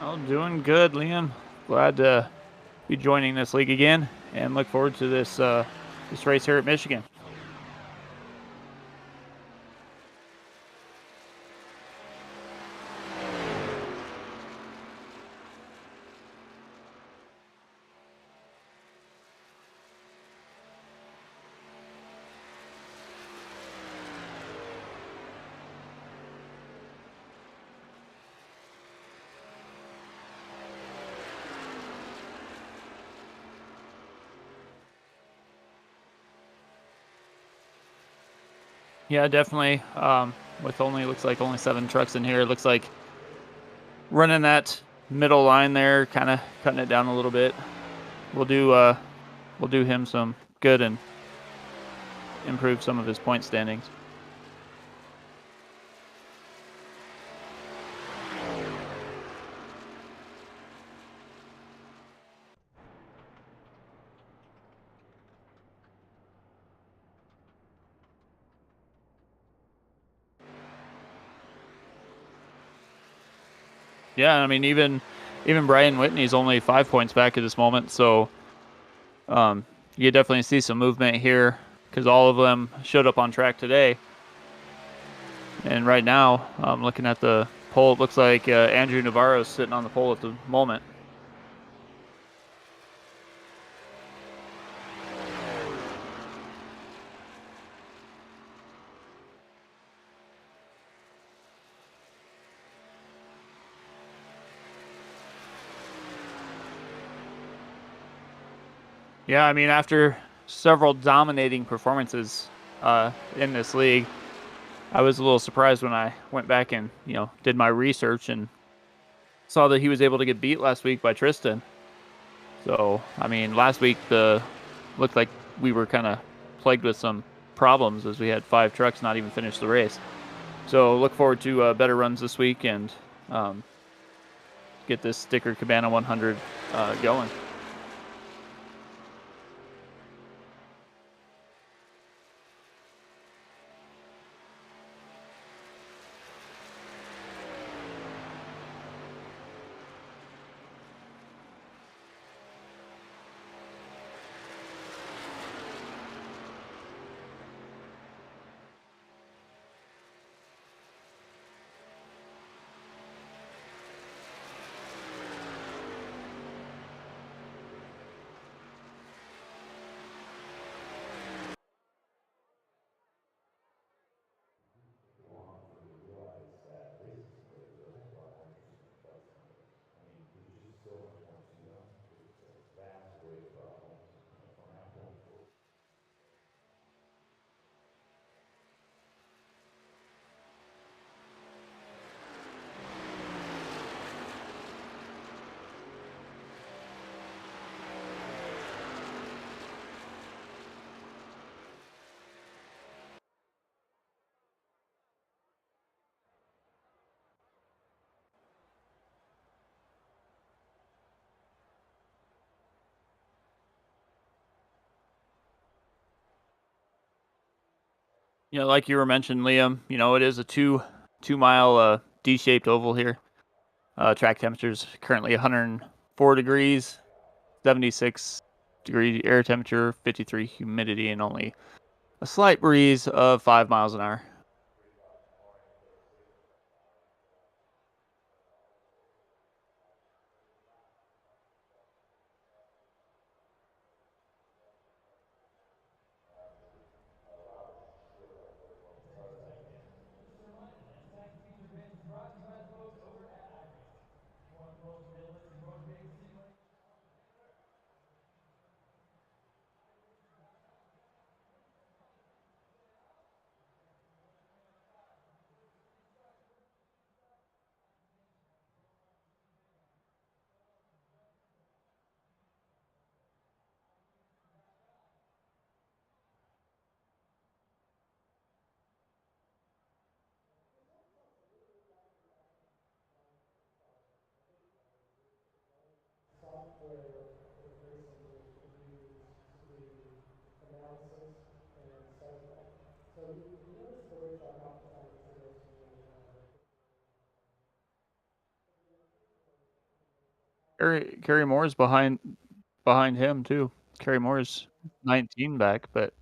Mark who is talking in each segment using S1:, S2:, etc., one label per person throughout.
S1: Oh, doing good, Liam. Glad to be joining this league again, and look forward to this race here at Michigan. Yeah, definitely. With looks like only 7 trucks in here, it looks like running that middle line there, kind of cutting it down a little bit. We'll do him some good and improve some of his point standings. Yeah, I mean even Brian Whitney's only 5 points back at this moment, so you definitely see some movement here because all of them showed up on track today. And right now, looking at the pole, it looks like Andrew Navarro's sitting on the pole at the moment. Yeah, I mean, after several dominating performances in this league, I was a little surprised when I went back and, did my research and saw that he was able to get beat last week by Tristan. So, I mean, last week looked like we were kind of plagued with some problems as we had 5 trucks not even finish the race. So look forward to better runs this week and get this sticker Cabana 100 going. Like you were mentioning, Liam, it is a 2 mile D-shaped oval here. Track temperature's currently 104 degrees, 76 degree air temperature, 53 humidity, and only a slight breeze of 5 miles an hour. Kerry Moore's behind him too. Kerry Moore's 19 back, but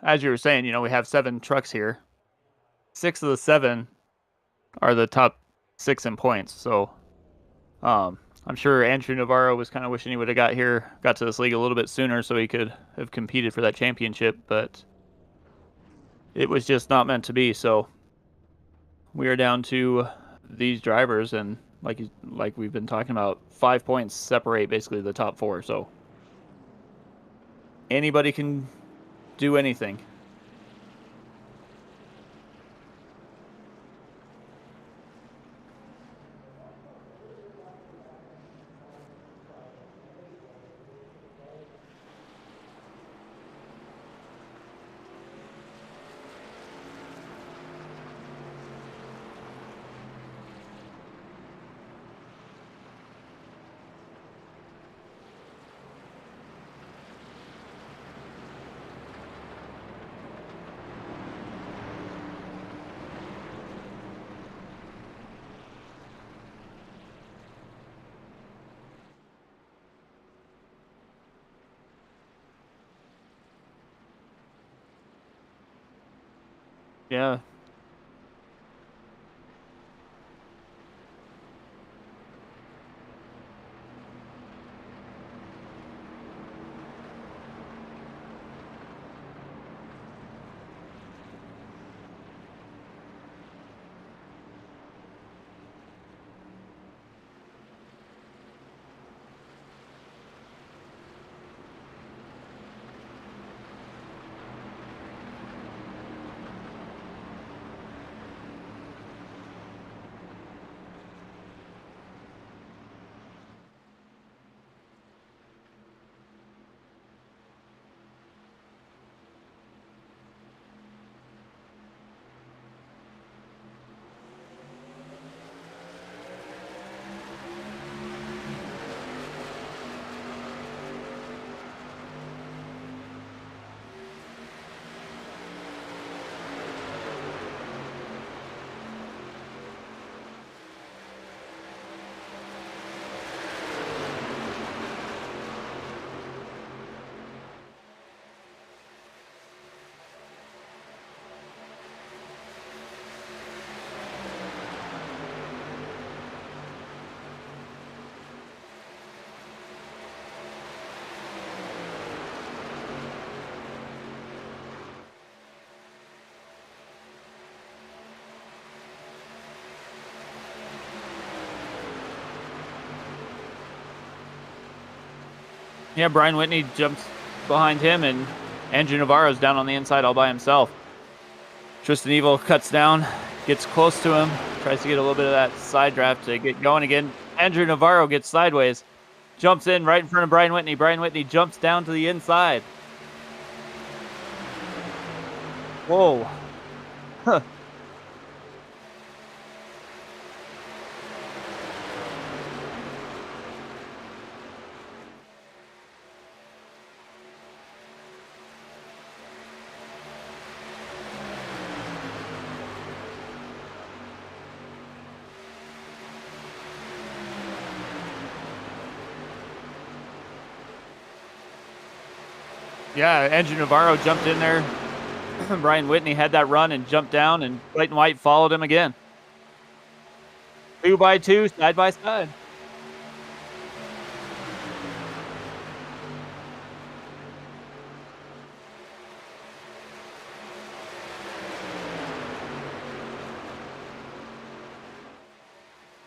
S1: as you were saying, we have 7 trucks here. 6 of the 7 are the top 6 in points. So, I'm sure Andrew Navarro was kind of wishing he would have got to this league a little bit sooner so he could have competed for that championship, but it was just not meant to be. So we are down to these drivers, and like we've been talking about, 5 points separate basically the top 4. So anybody can do anything. Yeah. Yeah, Brian Whitney jumps behind him, and Andrew Navarro's down on the inside all by himself. Tristan Evil cuts down, gets close to him, tries to get a little bit of that side draft to get going again. Andrew Navarro gets sideways, jumps in right in front of Brian Whitney. Brian Whitney jumps down to the inside. Whoa. Huh. Yeah, Andrew Navarro jumped in there. Brian Whitney had that run and jumped down, and Clayton White followed him again. 2 by 2, side by side.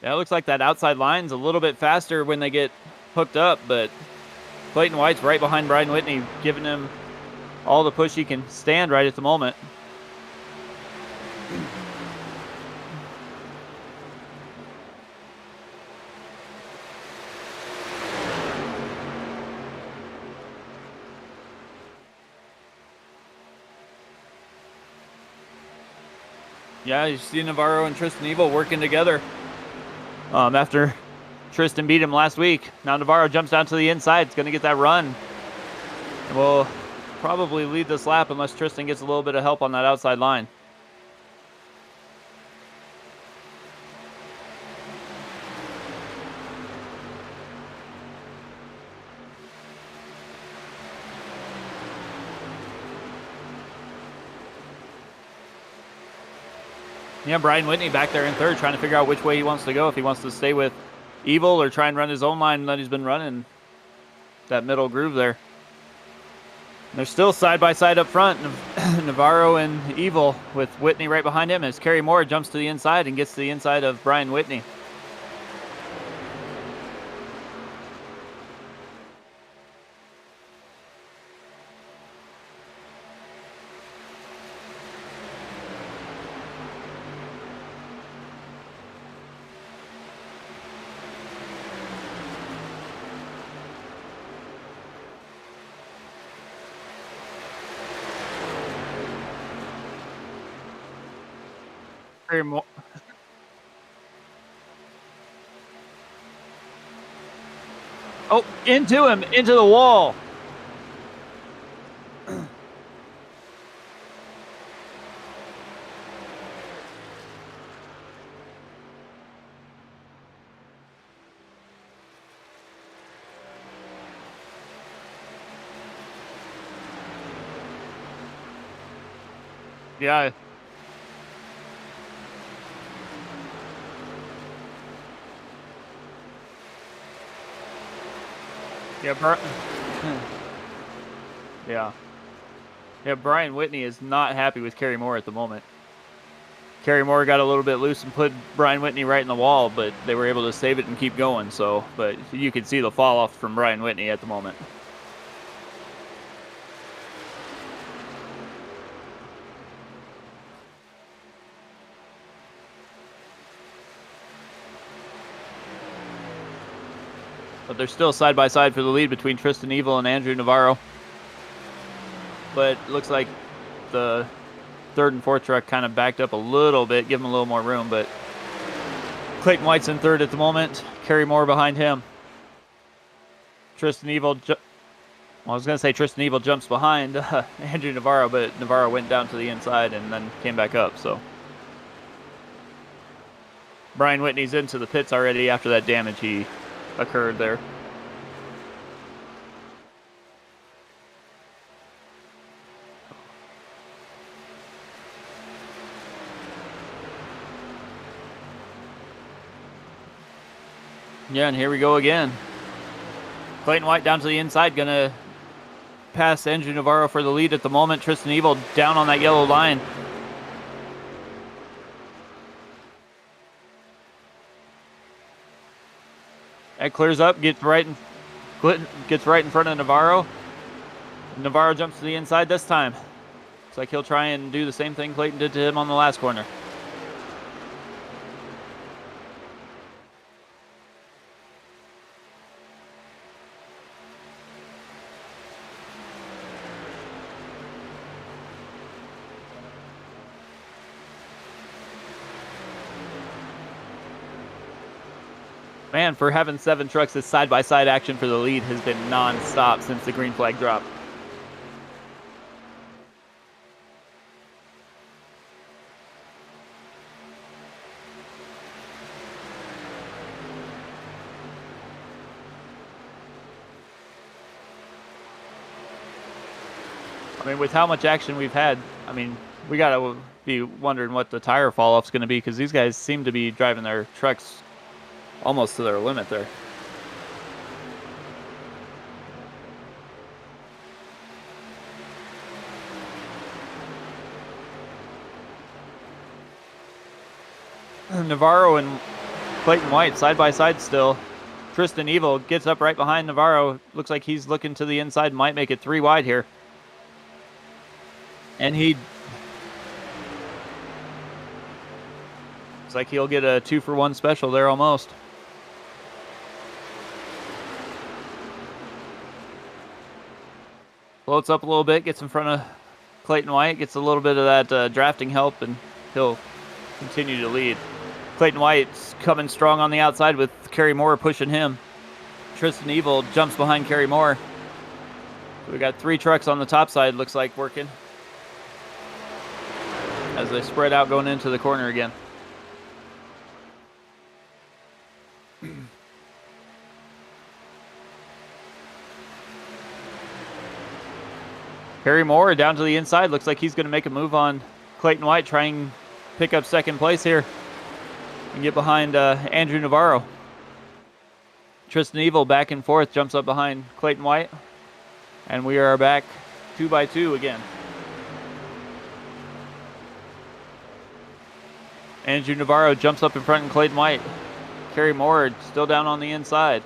S1: Yeah, it looks like that outside line's a little bit faster when they get hooked up, but Clayton White's right behind Brian Whitney, giving him all the push he can stand right at the moment. Yeah, you see Navarro and Tristan Evil working together. After Tristan beat him last week, now Navarro jumps down to the inside. It's going to get that run. And will probably lead this lap unless Tristan gets a little bit of help on that outside line. Yeah, Brian Whitney back there in third, trying to figure out which way he wants to go. If he wants to stay with Evil or try and run his own line that he's been running, that middle groove there. They're still side by side up front, Navarro and Evil, with Whitney right behind him as Kerry Moore jumps to the inside and gets to the inside of Brian Whitney. Kerry Moore. Oh, into him, into the wall. Yeah. Yeah, yeah. Yeah, Brian Whitney is not happy with Kerry Moore at the moment. Kerry Moore got a little bit loose and put Brian Whitney right in the wall, but they were able to save it and keep going. So, but you could see the fall off from Brian Whitney at the moment. But they're still side by side for the lead between Tristan Evil and Andrew Navarro. But it looks like the third and fourth truck kind of backed up a little bit, give him a little more room. But Clayton White's in third at the moment. Kerry Moore behind him. Tristan Evil, I was going to say Tristan Evil jumps behind Andrew Navarro, but Navarro went down to the inside and then came back up. So Brian Whitney's into the pits already after that damage he occurred there. Yeah, and here we go again. Clayton White down to the inside, gonna pass Andrew Navarro for the lead at the moment. Tristan Evil down on that yellow line. That clears up, gets right in front of Navarro. Navarro jumps to the inside this time. Looks like he'll try and do the same thing Clayton did to him on the last corner. Man, for having 7 trucks, this side-by-side action for the lead has been non-stop since the green flag drop. I mean, with how much action we've had, I mean, we got to be wondering what the tire fall off's going to be, because these guys seem to be driving their trucks almost to their limit there. Navarro and Clayton White side by side still. Tristan Evil gets up right behind Navarro. Looks like he's looking to the inside, might make it 3 wide here. And he looks like he'll get a 2-for-1 special there almost. Floats up a little bit, gets in front of Clayton White, gets a little bit of that drafting help, and he'll continue to lead. Clayton White's coming strong on the outside with Kerry Moore pushing him. Tristan Evil jumps behind Kerry Moore. So we got 3 trucks on the top side, looks like, working as they spread out going into the corner again. Kerry Moore down to the inside. Looks like he's going to make a move on Clayton White, trying to pick up second place here and get behind Andrew Navarro. Tristan Evil back and forth, jumps up behind Clayton White. And we are back 2 by 2 again. Andrew Navarro jumps up in front of Clayton White. Kerry Moore still down on the inside.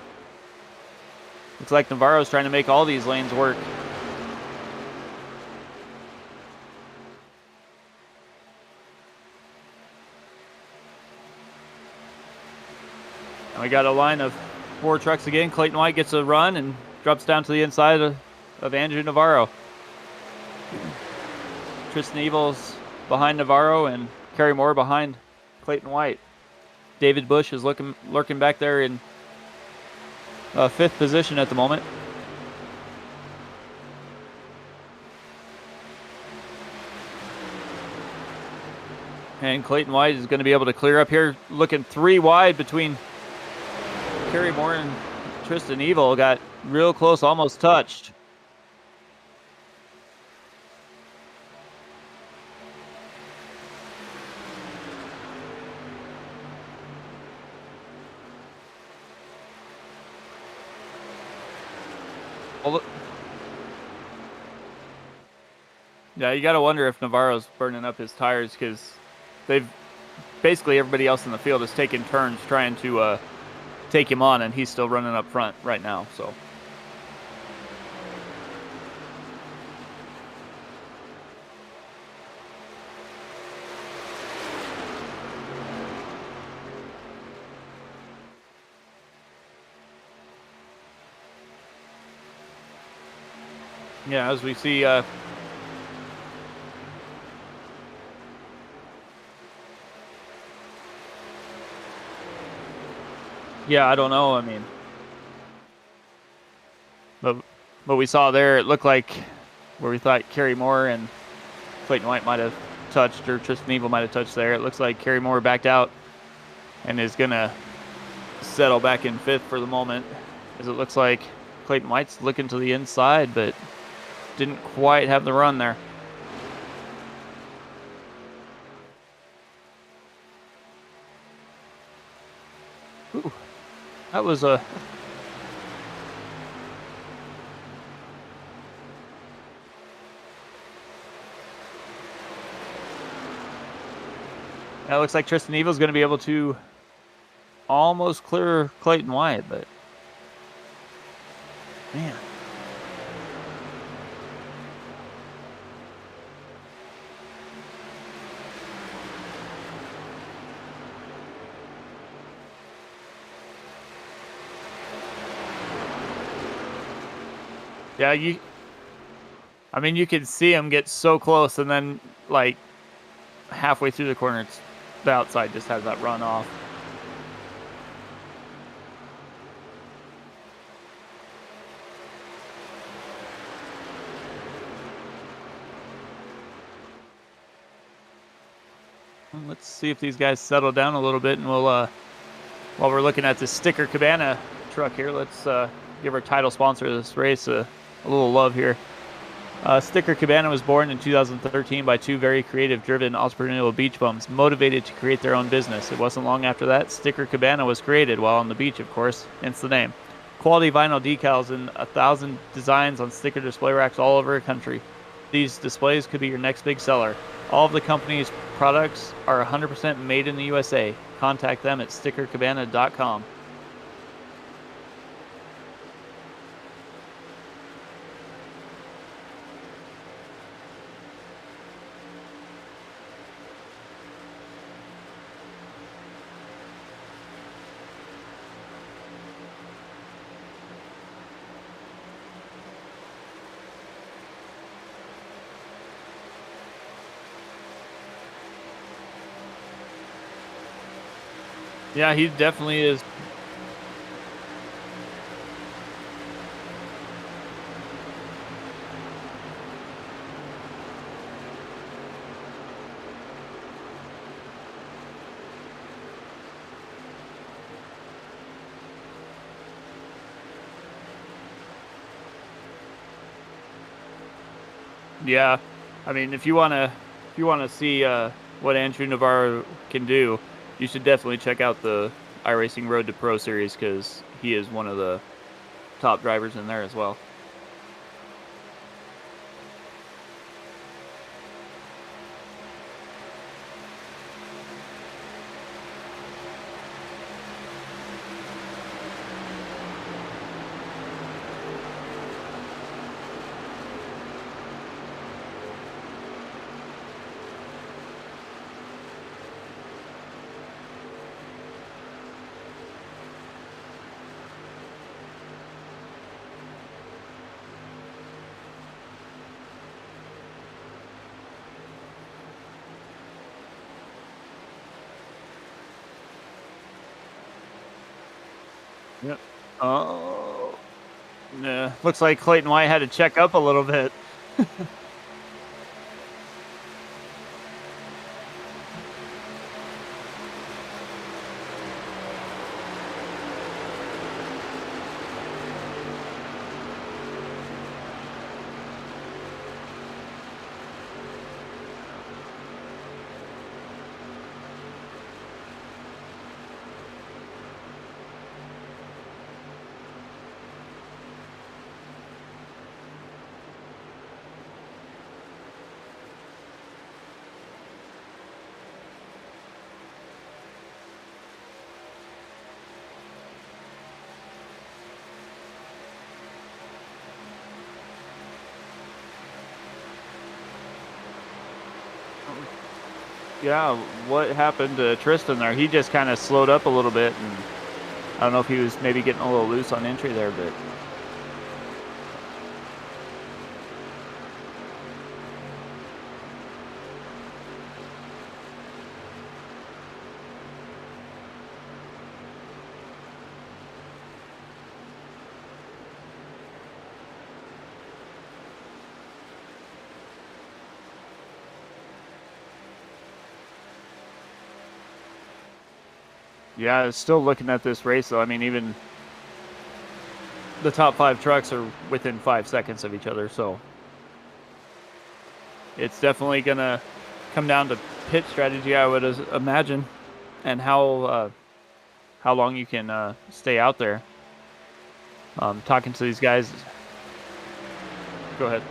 S1: Looks like Navarro's trying to make all these lanes work. And we got a line of 4 trucks again. Clayton White gets a run and drops down to the inside of Andrew Navarro. Tristan Evil's behind Navarro and Kerry Moore behind Clayton White. David Bush is lurking back there in 5th position at the moment. And Clayton White is going to be able to clear up here, looking 3 wide between Kerry Moore and Tristan Evil. Got real close, almost touched. Well, yeah, you got to wonder if Navarro's burning up his tires, because they've basically everybody else in the field is taking turns trying to take him on, and he's still running up front right now. So yeah, as we see yeah, I don't know. I mean, but we saw there, it looked like where we thought Kerry Moore and Clayton White might have touched, or Tristan Evil might have touched there. It looks like Kerry Moore backed out and is going to settle back in 5th for the moment, as it looks like Clayton White's looking to the inside, but didn't quite have the run there. Ooh, that was a... That looks like Tristan Evil's going to be able to almost clear Clayton White, but man. Yeah, you can see him get so close, and then like halfway through the corner, the outside just has that run off. Let's see if these guys settle down a little bit, and we'll, while we're looking at the sticker Cabana truck here, let's give our title sponsor of this race a little love here. Sticker Cabana was born in 2013 by two very creative, driven, entrepreneurial beach bums motivated to create their own business. It wasn't long after that Sticker Cabana was created, while on the beach, of course, hence the name. Quality vinyl decals and 1,000 designs on sticker display racks all over the country. These displays could be your next big seller. All of the company's products are 100% made in the USA. Contact them at stickercabana.com. Yeah, he definitely is. Yeah, I mean, if you wanna see what Andrew Navarro can do, you should definitely check out the iRacing Road to Pro series because he is one of the top drivers in there as well. Yep. Oh, yeah. Looks like Clayton White had to check up a little bit. Yeah, what happened to Tristan there? He just kind of slowed up a little bit, and I don't know if he was maybe getting a little loose on entry there, but yeah, still looking at this race though. I mean, even the top five trucks are within 5 seconds of each other, so it's definitely gonna come down to pit strategy, I would imagine, and how long you can stay out there. Talking to these guys. Go ahead.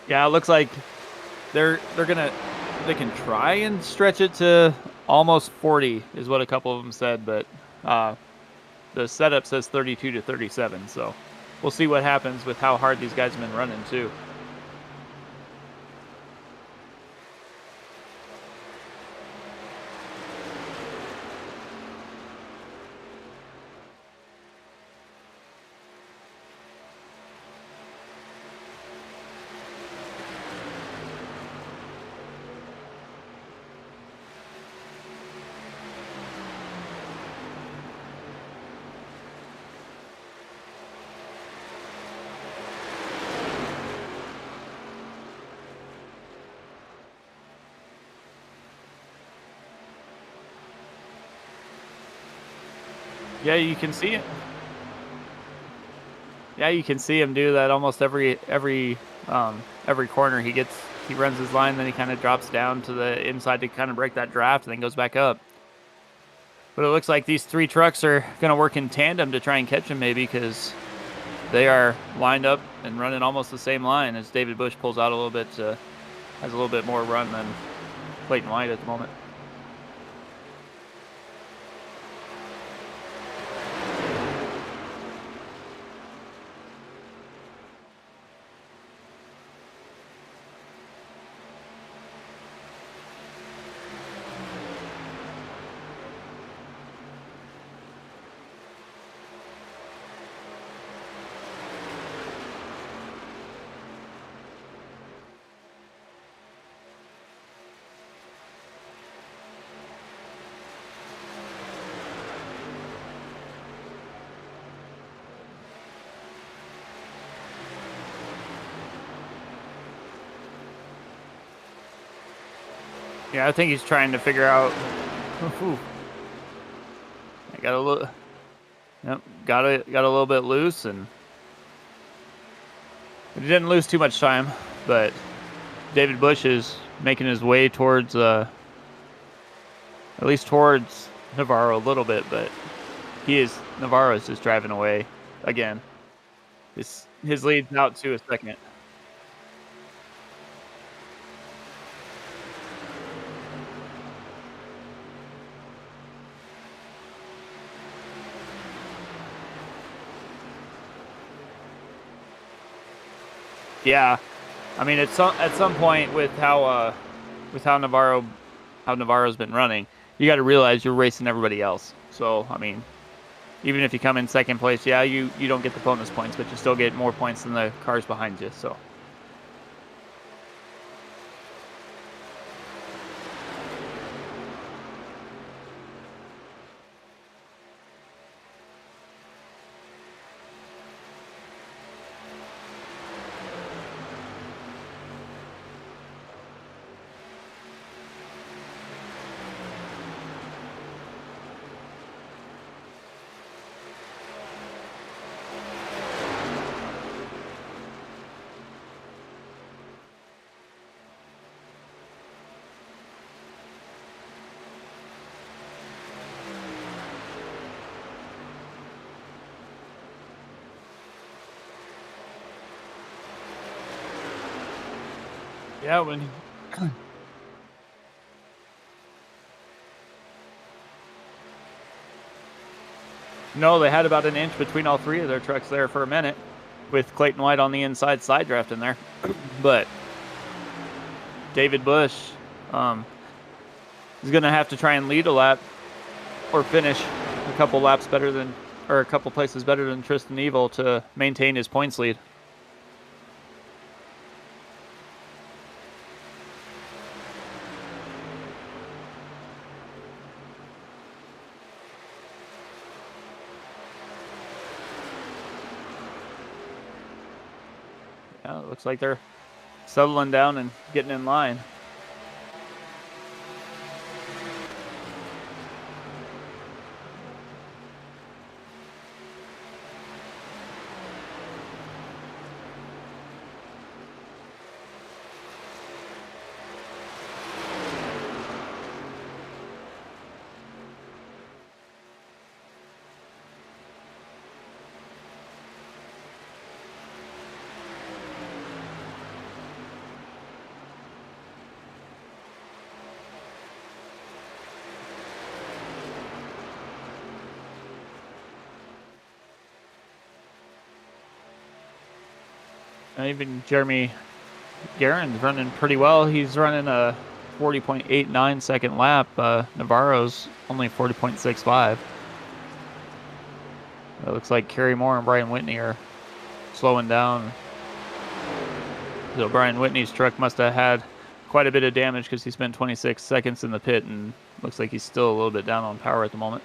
S1: Yeah, it looks like they're gonna they can try and stretch it to almost 40 is what a couple of them said, but uh, the setup says 32 to 37. So we'll see what happens with how hard these guys have been running too. Yeah, you can see it. Yeah, you can see him do that almost every corner. He runs his line, then he kind of drops down to the inside to kind of break that draft, and then goes back up. But it looks like these three trucks are going to work in tandem to try and catch him, maybe, because they are lined up and running almost the same line as David Bush pulls out a little bit, has a little bit more run than Clayton White at the moment. Yeah, I think he's trying to figure out. Ooh, I got a little, yep, got a little bit loose, and he didn't lose too much time. But David Bush is making his way towards, at least towards Navarro a little bit, but Navarro is just driving away again. His lead's out to a second. Yeah, I mean, at some point with how Navarro's been running, you got to realize you're racing everybody else. So I mean, even if you come in second place, yeah, you don't get the bonus points, but you still get more points than the cars behind you. So yeah, when no, they had about an inch between all three of their trucks there for a minute, with Clayton White on the inside side drafting there, but David Bush um, is going to have to try and lead a lap or finish a couple laps better than, or a couple places better than Tristan Evil to maintain his points lead. Yeah, it looks like they're settling down and getting in line. And even Jeremy Guerin's running pretty well. He's running a 40.89 second lap. Navarro's only 40.65. It looks like Kerry Moore and Brian Whitney are slowing down. So Brian Whitney's truck must have had quite a bit of damage because he spent 26 seconds in the pit, and looks like he's still a little bit down on power at the moment.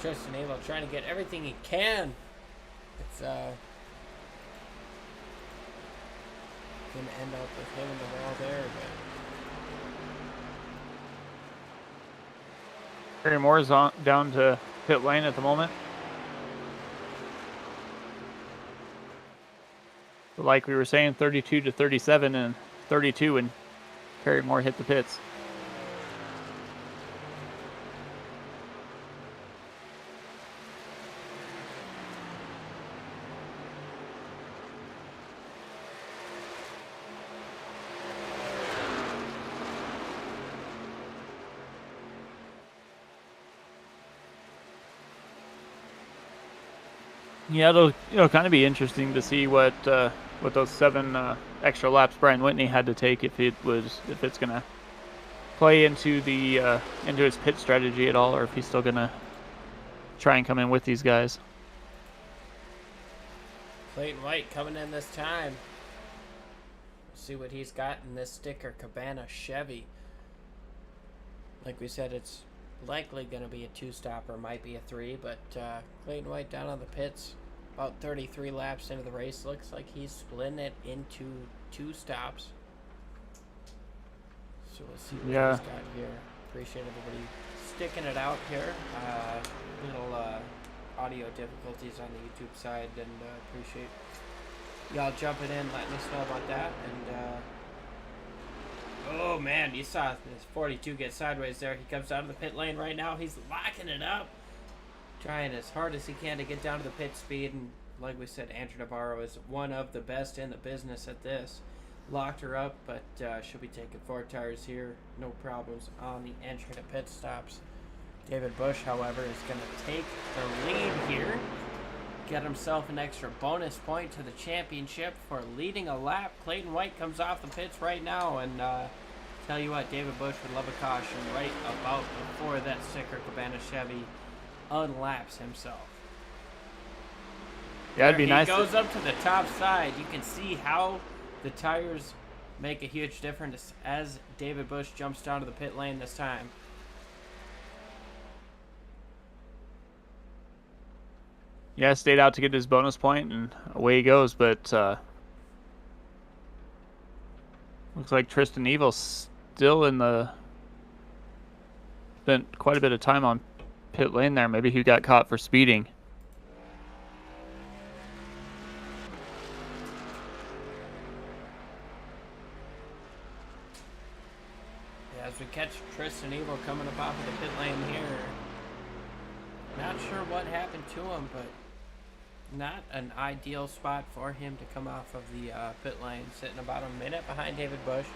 S2: Tristan Evil trying to get everything he can. It's gonna end up with him in the wall there, but
S1: Harry Moore's down to pit lane at the moment. Like we were saying, 32 to 37 and 32 and Harry Moore hit the pits. Yeah, it'll kind of be interesting to see what those 7 extra laps Brian Whitney had to take if it's gonna play into his pit strategy at all, or if he's still gonna try and come in with these guys.
S2: Clayton White coming in this time. See what he's got in this sticker Cabana Chevy. Like we said, it's likely going to be a 2-stop or might be a 3, but Clayton White down on the pits, about 33 laps into the race. Looks like he's splitting it into 2 stops. So we'll see what he's got here. Appreciate everybody sticking it out here. Little audio difficulties on the YouTube side, and appreciate y'all jumping in, letting us know about that. And oh man, you saw this 42 get sideways there. He comes out of the pit lane right now. He's locking it up, trying as hard as he can to get down to the pit speed. And like we said, Andrew Navarro is one of the best in the business at this. Locked her up, but she'll be taking 4 tires here. No problems on the entry to pit stops. David Bush, however, is going to take the lead here. Get himself an extra bonus point to the championship for leading a lap. Clayton White comes off the pits right now, and tell you what, David Bush would love a caution right about before that sticker Cabana Chevy unlaps himself.
S1: Yeah, it'd be nice.
S2: He goes up to the top side. You can see how the tires make a huge difference as David Bush jumps down to the pit lane this time.
S1: Yeah, stayed out to get his bonus point, and away he goes. But looks like Tristan Evil's still spent quite a bit of time on pit lane there. Maybe he got caught for speeding.
S2: Yeah, as we catch Tristan Evil coming up off of the pit lane here. Not sure what happened to him, but not an ideal spot for him to come off of the pit lane. Sitting about a minute behind David Bush,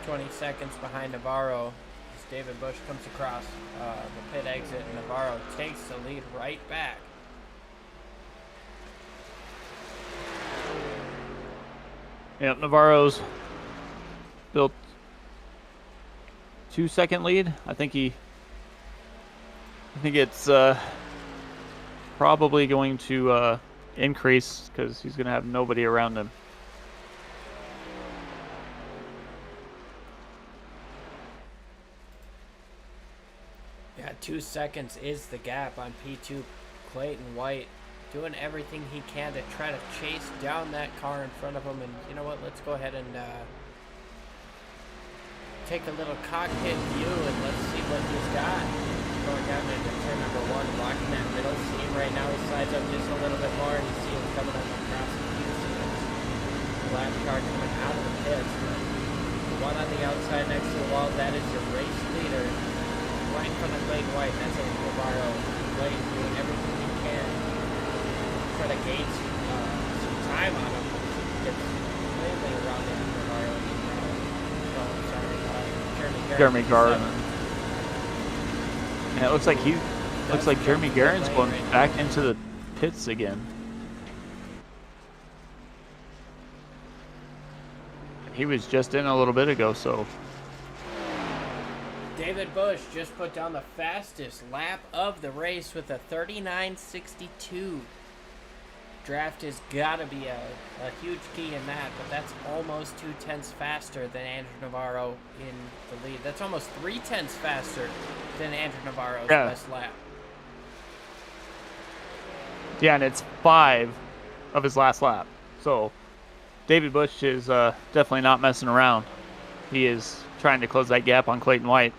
S2: 20 seconds behind Navarro. As David Bush comes across the pit exit, and Navarro takes the lead right back.
S1: Yep, Navarro's built 2-second lead. I think it's probably going to increase because he's going to have nobody around him.
S2: Yeah, 2 seconds is the gap on P2. Clayton White doing everything he can to try to chase down that car in front of him. And you know what? Let's go ahead and take a little cockpit view and let's see what he's got. Going down into turn number 1, blocking that middle seam right now. He slides up just a little bit more, and you see him coming up across the queue. The last car coming out of the pits. The one on the outside next to the wall, that is your race leader. Right in front of Clayton White. That's a Navarro. Clayton doing everything he can to try to gain some time on him. Gets completely around him, Navarro.
S1: Jeremy Garland. And it looks like Jeremy Garen's going back into the pits again. He was just in a little bit ago, so.
S2: David Bush just put down the fastest lap of the race with a 39.62. Draft has got to be a huge key in that, but that's almost 0.2 faster than Andrew Navarro in the lead. That's almost 0.3 faster than Andrew Navarro's best lap.
S1: Yeah, and it's 5 of his last lap. So David Busch is definitely not messing around. He is trying to close that gap on Clayton White.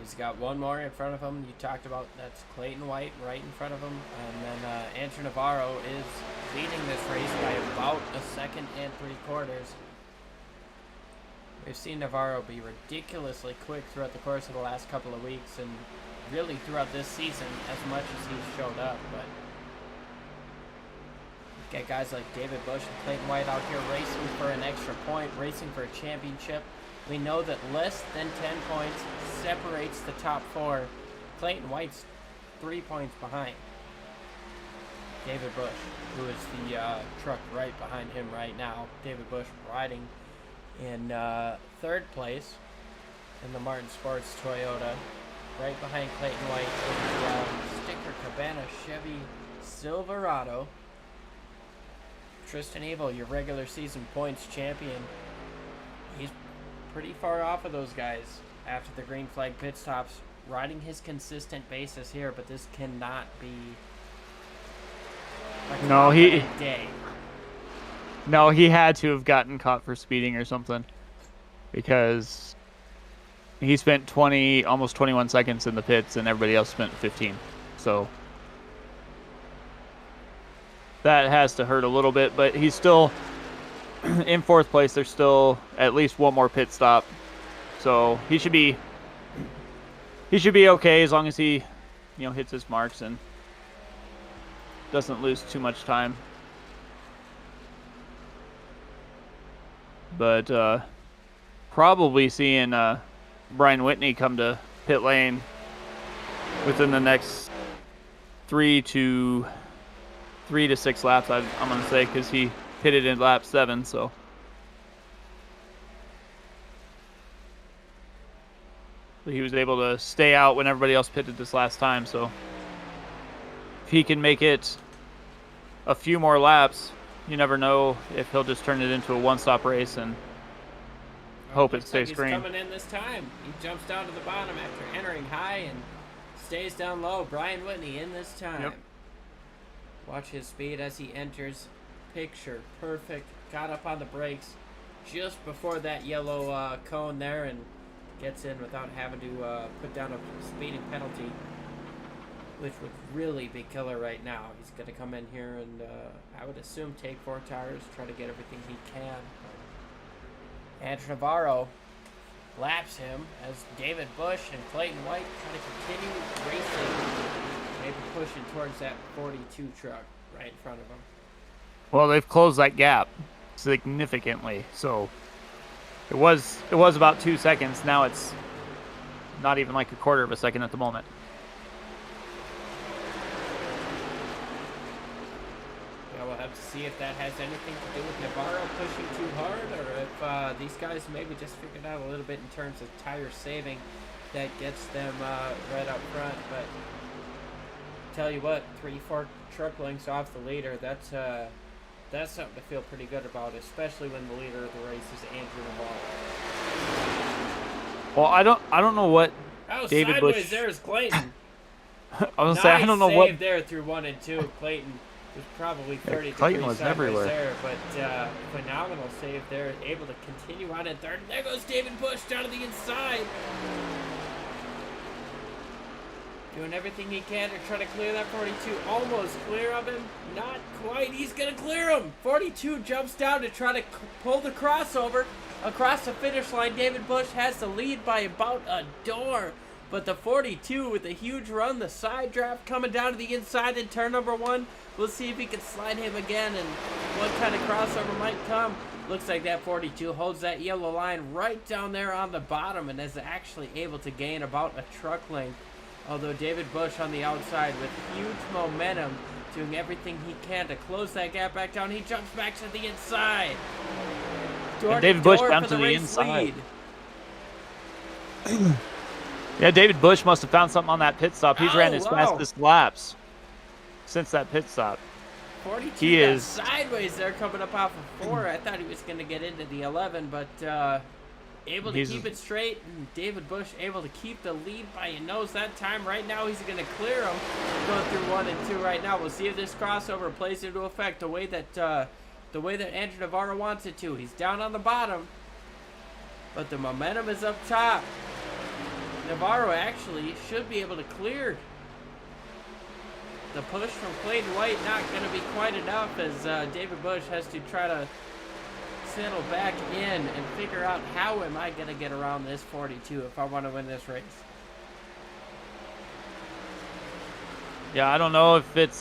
S2: He's got one more in front of him. You talked about that's Clayton White right in front of him. And then Andrew Navarro is leading this race by about 1 second and 3/4. We've seen Navarro be ridiculously quick throughout the course of the last couple of weeks and really throughout this season as much as he's showed up. But you got guys like David Busch and Clayton White out here racing for an extra point, racing for a championship. We know that less than 10 points separates the top 4. Clayton White's 3 points behind David Busch, who is the truck right behind him right now. David Busch riding in 3rd place in the Martin Sports Toyota, right behind Clayton White in the sticker Cabana Chevy Silverado. Tristan Evil, your regular season points champion, he's pretty far off of those guys after the green flag pit stops, riding his consistent basis here, but this cannot be a confident day.
S1: No, he had to have gotten caught for speeding or something, because he spent almost 21 seconds in the pits and everybody else spent 15. So that has to hurt a little bit, but he's still in 4th place. There's still at least one more pit stop. So he should be okay as long as he, hits his marks and doesn't lose too much time. But probably seeing Brian Whitney come to pit lane within the next 3 to 6 laps, I'm going to say, because he pitted in lap 7, so. He was able to stay out when everybody else pitted this last time, so if he can make it a few more laps, you never know if he'll just turn it into a one-stop race and hope it stays green.
S2: He's coming in this time. He jumps down to the bottom after entering high and stays down low. Brian Whitney in this time.
S1: Yep.
S2: Watch his speed as he enters. Picture perfect. Got up on the brakes just before that yellow cone there and gets in without having to put down a speeding penalty, which would really be killer right now. He's going to come in here and I would assume take 4 tires, try to get everything he can. Andrew Navarro laps him as David Busch and Clayton White try to continue racing, maybe pushing towards that 42 truck right in front of him.
S1: Well, they've closed that gap significantly, so it was about 2 seconds. Now it's not even like a 1/4 of a second at the moment.
S2: Yeah, we'll have to see if that has anything to do with Navarro pushing too hard, or if these guys maybe just figured out a little bit in terms of tire saving that gets them right up front. But tell you what, 3-4 truck lengths off the leader, that's something to feel pretty good about, especially when the leader of the race is Andrew Navarro.
S1: Well, I don't know what David
S2: sideways
S1: Busch.
S2: There's Clayton.
S1: I was gonna say I don't know what
S2: there through 1 and 2. Clayton was probably 30
S1: Clayton
S2: degrees
S1: was everywhere
S2: there, but phenomenal save there. Able to continue on in 3rd. And there goes David Busch down to the inside. Doing everything he can to try to clear that 42. Almost clear of him. Not quite. He's going to clear him. 42 jumps down to try to pull the crossover across the finish line. David Busch has the lead by about a door. But the 42 with a huge run, the side draft coming down to the inside in turn number 1. We'll see if he can slide him again and what kind of crossover might come. Looks like that 42 holds that yellow line right down there on the bottom and is actually able to gain about a truck length. Although David Busch on the outside with huge momentum, doing everything he can to close that gap back down. He jumps back to the inside.
S1: David Busch down to the inside. Yeah, David Busch must have found something on that pit stop. He's ran his fastest laps since that pit stop.
S2: 42
S1: he is
S2: sideways there coming up off of 4. I thought he was going to get into the 11, but able to keep it straight, and David Bush able to keep the lead by a nose that time. Right now, he's going to clear him, going through 1 and 2 right now. We'll see if this crossover plays into effect the way that Andrew Navarro wants it to. He's down on the bottom, but the momentum is up top. Navarro actually should be able to clear. The push from Clayton White not going to be quite enough, as David Bush has to try to settle back in and figure out how am I going to get around this 42 if I want to win this race.
S1: Yeah, I don't know if it's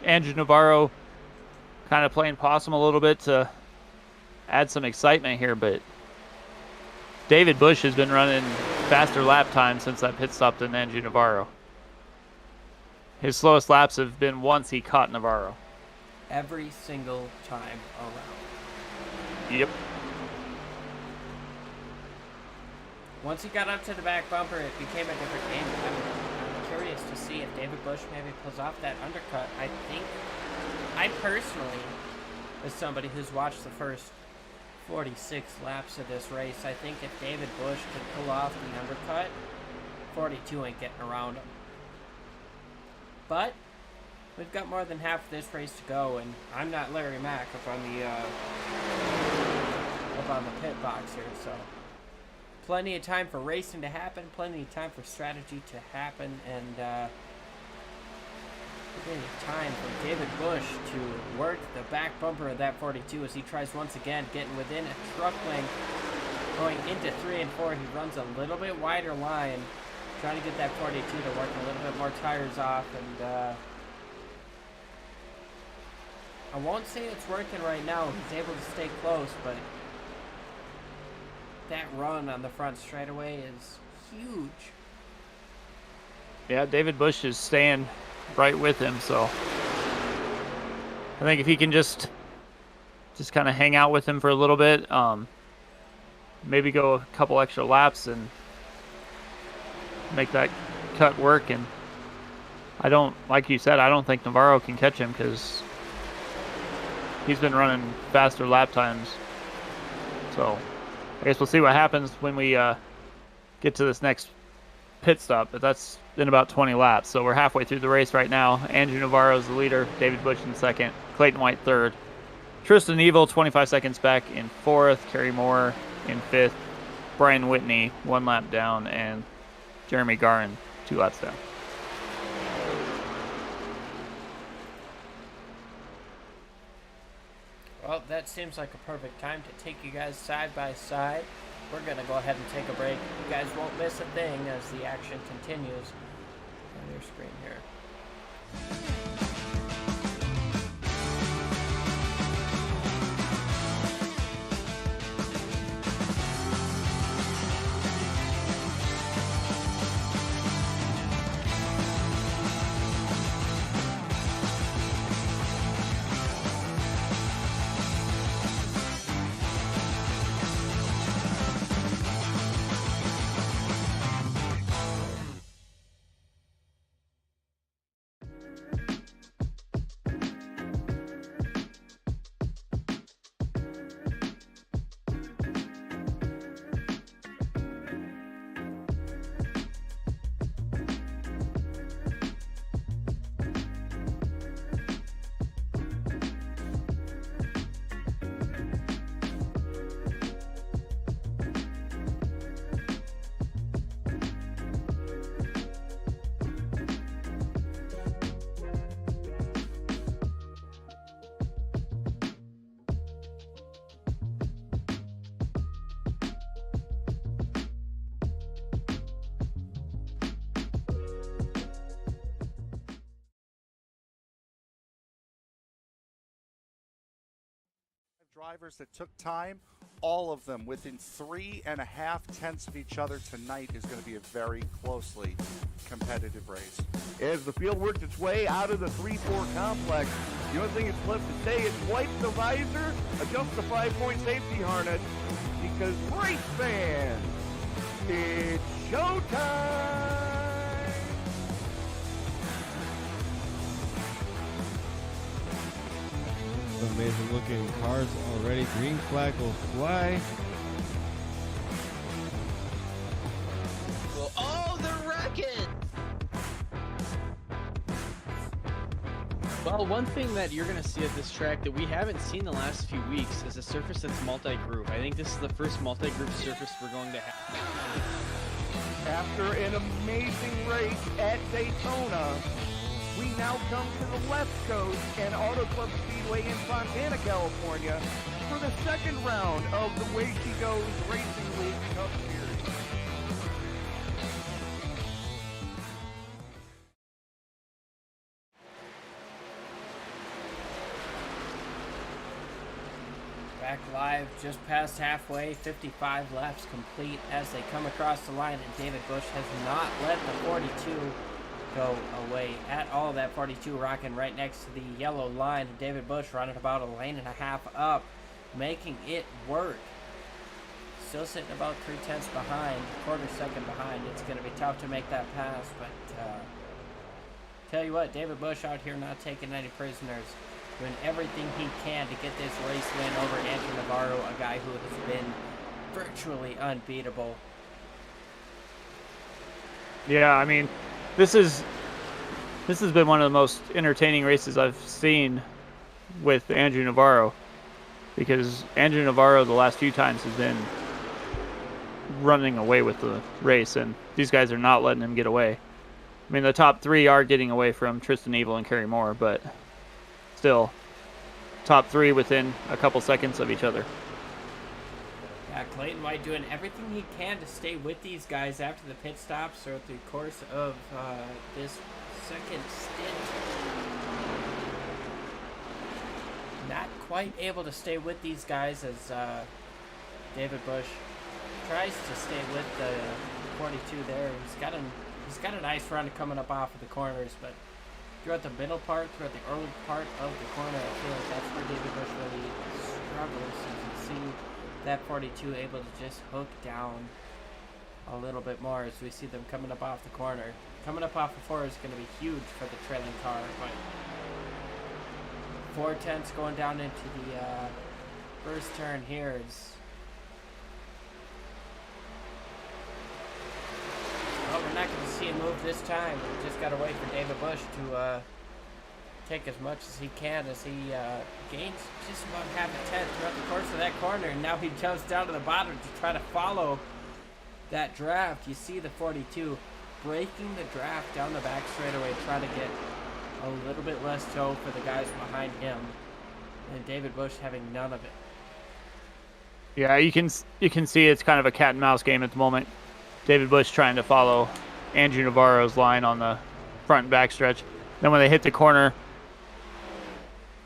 S1: Andrew Navarro kind of playing possum a little bit to add some excitement here, but David Bush has been running faster lap time since that pit stop than Andrew Navarro. His slowest laps have been once he caught Navarro.
S2: Every single time around.
S1: Yep.
S2: Once he got up to the back bumper, it became a different game. I'm curious to see if David Bush maybe pulls off that undercut. I personally, as somebody who's watched the first 46 laps of this race, I think if David Bush could pull off the undercut, 42 ain't getting around him. But we've got more than half of this race to go, and I'm not Larry Mack up on the pit box here, so plenty of time for racing to happen, plenty of time for strategy to happen, and plenty of time for David Bush to work the back bumper of that 42 as he tries once again getting within a truck length going into 3 and 4. He runs a little bit wider line, trying to get that 42 to work a little bit more tires off, and I won't say it's working right now. He's able to stay close, but that run on the front straightaway is huge.
S1: Yeah, David Bush is staying right with him, so I think if he can just kind of hang out with him for a little bit, maybe go a couple extra laps and make that cut work. And like you said, I don't think Navarro can catch him because he's been running faster lap times. So I guess we'll see what happens when we get to this next pit stop, but that's in about 20 laps. So we're halfway through the race right now. Andrew Navarro is the leader, David Bush in second, Clayton White third, Tristan Evil 25 seconds back in fourth, Kerry Moore in fifth, Brian Whitney 1 lap down, and Jeremy Garin 2 laps down.
S2: Well, that seems like a perfect time to take you guys side by side. We're going to go ahead and take a break. You guys won't miss a thing as the action continues on your screen here.
S3: Drivers that took time, all of them within 3.5 tenths of each other tonight is going to be a very closely competitive race.
S4: As the field works its way out of the 3-4 complex, the only thing that's left to say is wipe the visor, adjust the 5-point safety harness, because race fans, it's showtime!
S5: Amazing looking cars already. Green flag will fly. Well, one thing that you're going to see at this track that we haven't seen the last few weeks is a surface that's multi-group. I think this is the first multi-group surface we're going to have.
S4: After an amazing race at Daytona, we now come to the left coast and Auto Club Speedway in Fontana, California for the second round of the Way She Goes Racing League Cup Series.
S2: Back live, just past halfway, 55 laps complete as they come across the line, and David Busch has not let the 42 go away at all. That 42 rocking right next to the yellow line. David Busch running about a lane and a half up, making it work. Still sitting about 3/10 behind, quarter second behind. It's going to be tough to make that pass, but tell you what, David Busch out here not taking any prisoners, doing everything he can to get this race win over Andrew Navarro, a guy who has been virtually unbeatable.
S1: Yeah, I mean, this has been one of the most entertaining races I've seen with Andrew Navarro, because Andrew Navarro the last few times has been running away with the race, and these guys are not letting him get away. I mean, the top three are getting away from Tristan Evil and Kerry Moore, but still, top three within a couple seconds of each other.
S2: Yeah, Clayton White doing everything he can to stay with these guys after the pit stops throughout the course of this second stint. Not quite able to stay with these guys as David Busch tries to stay with the 42 there. He's got a nice run coming up off of the corners, but throughout the middle part, throughout the early part of the corner, I feel like that's where David Busch really struggles. You can see that 42 able to just hook down a little bit more as we see them coming up off the corner. Coming up off the 4 is going to be huge for the trailing car, but 4/10 going down into the first turn here is... Well, we're not going to see a move this time. We just got to wait for David Busch to take as much as he can as he gains just about half a tenth throughout the course of that corner. And now he jumps down to the bottom to try to follow that draft. You see the 42 breaking the draft down the back straightaway, trying to get a little bit less tow for the guys behind him. And David Busch having none of it.
S1: Yeah, you can see it's kind of a cat and mouse game at the moment. David Busch trying to follow Andrew Navarro's line on the front and back stretch. Then when they hit the corner,